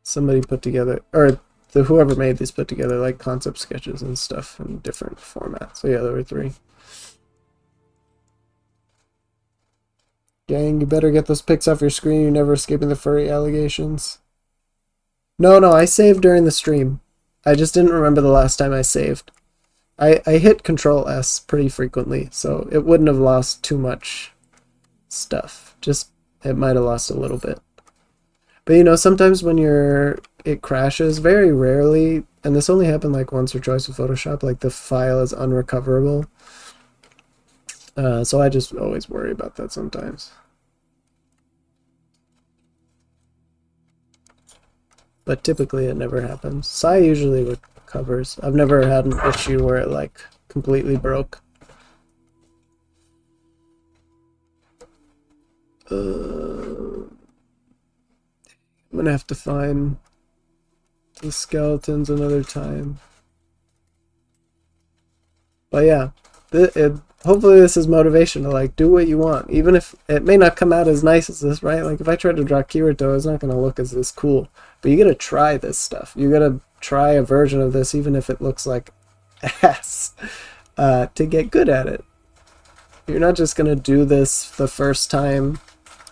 somebody put together, or whoever made these put together like concept sketches and stuff in different formats. So yeah, there were 3. Gang, you better get those pics off your screen. You're never escaping the furry allegations. No, I saved during the stream. I just didn't remember the last time I saved. I hit Control S pretty frequently, so it wouldn't have lost too much stuff. Just, it might have lost a little bit. But you know, sometimes when it crashes, very rarely, and this only happened like once or twice with Photoshop, like the file is unrecoverable. So I just always worry about that sometimes. But typically it never happens. Sai usually recovers. I've never had an issue where it like completely broke. I'm gonna have to find the skeletons another time. But yeah, hopefully this is motivation to like do what you want, even if it may not come out as nice as this, right? Like if I try to draw Kirito, it's not gonna look as this cool. But you gotta try this stuff. You gotta try a version of this, even if it looks like ass, to get good at it. You're not just gonna do this the first time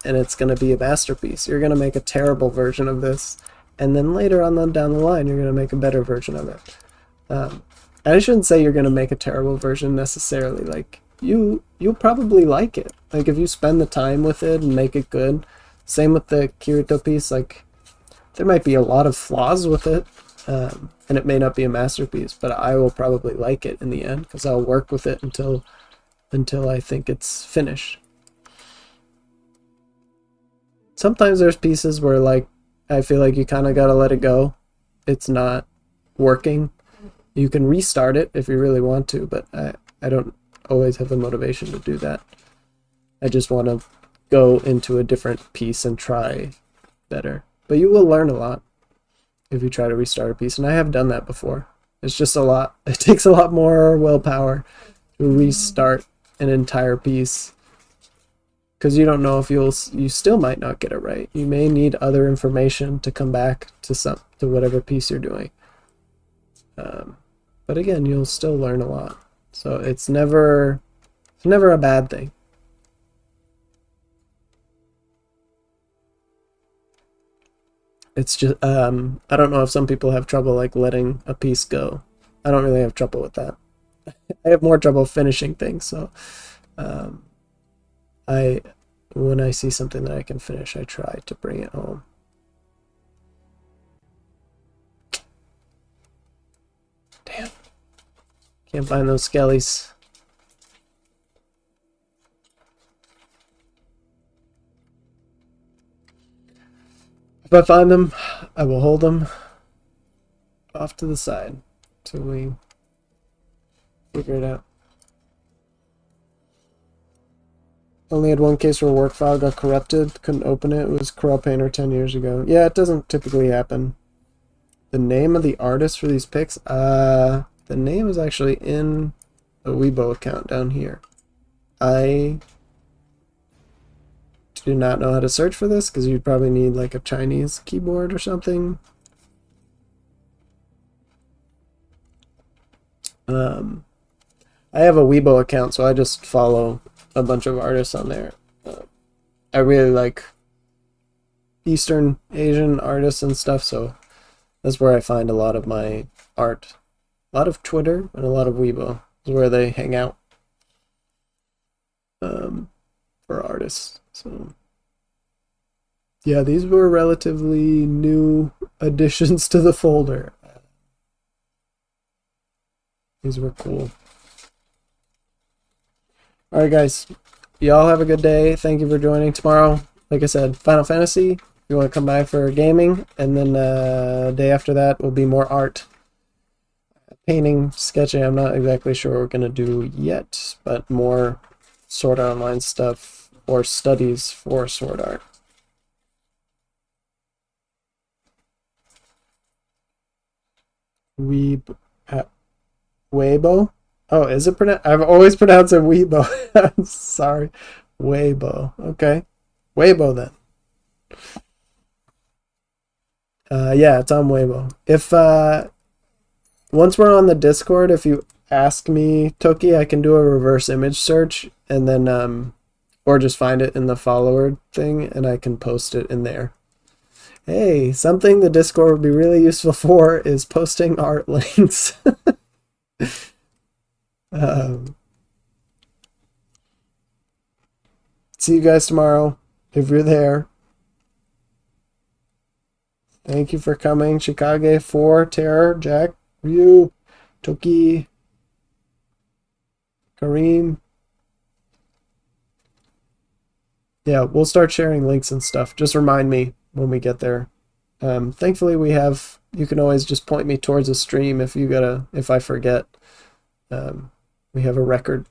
and it's gonna be a masterpiece. You're gonna make a terrible version of this, and then later on down the line, you're gonna make a better version of it. And I shouldn't say you're gonna make a terrible version necessarily. Like you'll probably like it. Like if you spend the time with it and make it good. Same with the Kirito piece. Like there might be a lot of flaws with it, and it may not be a masterpiece, but I will probably like it in the end because I'll work with it until I think it's finished. Sometimes there's pieces where like I feel like you kind of gotta let it go. It's not working. You can restart it if you really want to, but I don't always have the motivation to do that. I just want to go into a different piece and try better. But you will learn a lot if you try to restart a piece, and I have done that before. It's just a lot. It takes a lot more willpower to restart an entire piece because you don't know if you still might not get it right. You may need other information to come back to whatever piece you're doing. But again, you'll still learn a lot. So it's never a bad thing. It's just I don't know if some people have trouble like letting a piece go. I don't really have trouble with that. I have more trouble finishing things. So when I see something that I can finish, I try to bring it home. Damn. Can't find those skellies. If I find them, I will hold them off to the side till we figure it out. Only had one case where a work file got corrupted, couldn't open it. It was Corel Painter 10 years ago. Yeah, it doesn't typically happen. The name of the artist for these pics? The name is actually in the Weibo account down here. I do not know how to search for this because you'd probably need like a Chinese keyboard or something. I have a Weibo account, so I just follow a bunch of artists on there. I really like Eastern Asian artists and stuff, so that's where I find a lot of my art. A lot of Twitter and a lot of Weibo is where they hang out for artists. So yeah, these were relatively new additions to the folder. These were cool. Alright guys, y'all have a good day. Thank you for joining. Tomorrow, like I said, Final Fantasy. If you want to come by for gaming, and then day after that will be more art. Painting, sketching, I'm not exactly sure what we're going to do yet, but more Sword Art Online stuff or studies for Sword Art. Weibo? Oh, is it pronounced? I've always pronounced it Weibo. I'm sorry. Weibo. Okay. Weibo then. Yeah, it's on Weibo. If once we're on the Discord, if you ask me, Toki, I can do a reverse image search and then or just find it in the follower thing and I can post it in there. Hey, something the Discord would be really useful for is posting art links. um, see you guys tomorrow if you're there. Thank you for coming. Chicago 4, Terror, Jack, Ryu, Toki, Kareem. Yeah, we'll start sharing links and stuff. Just remind me when we get there. Thankfully we have, you can always just point me towards a stream if I forget. We have a record.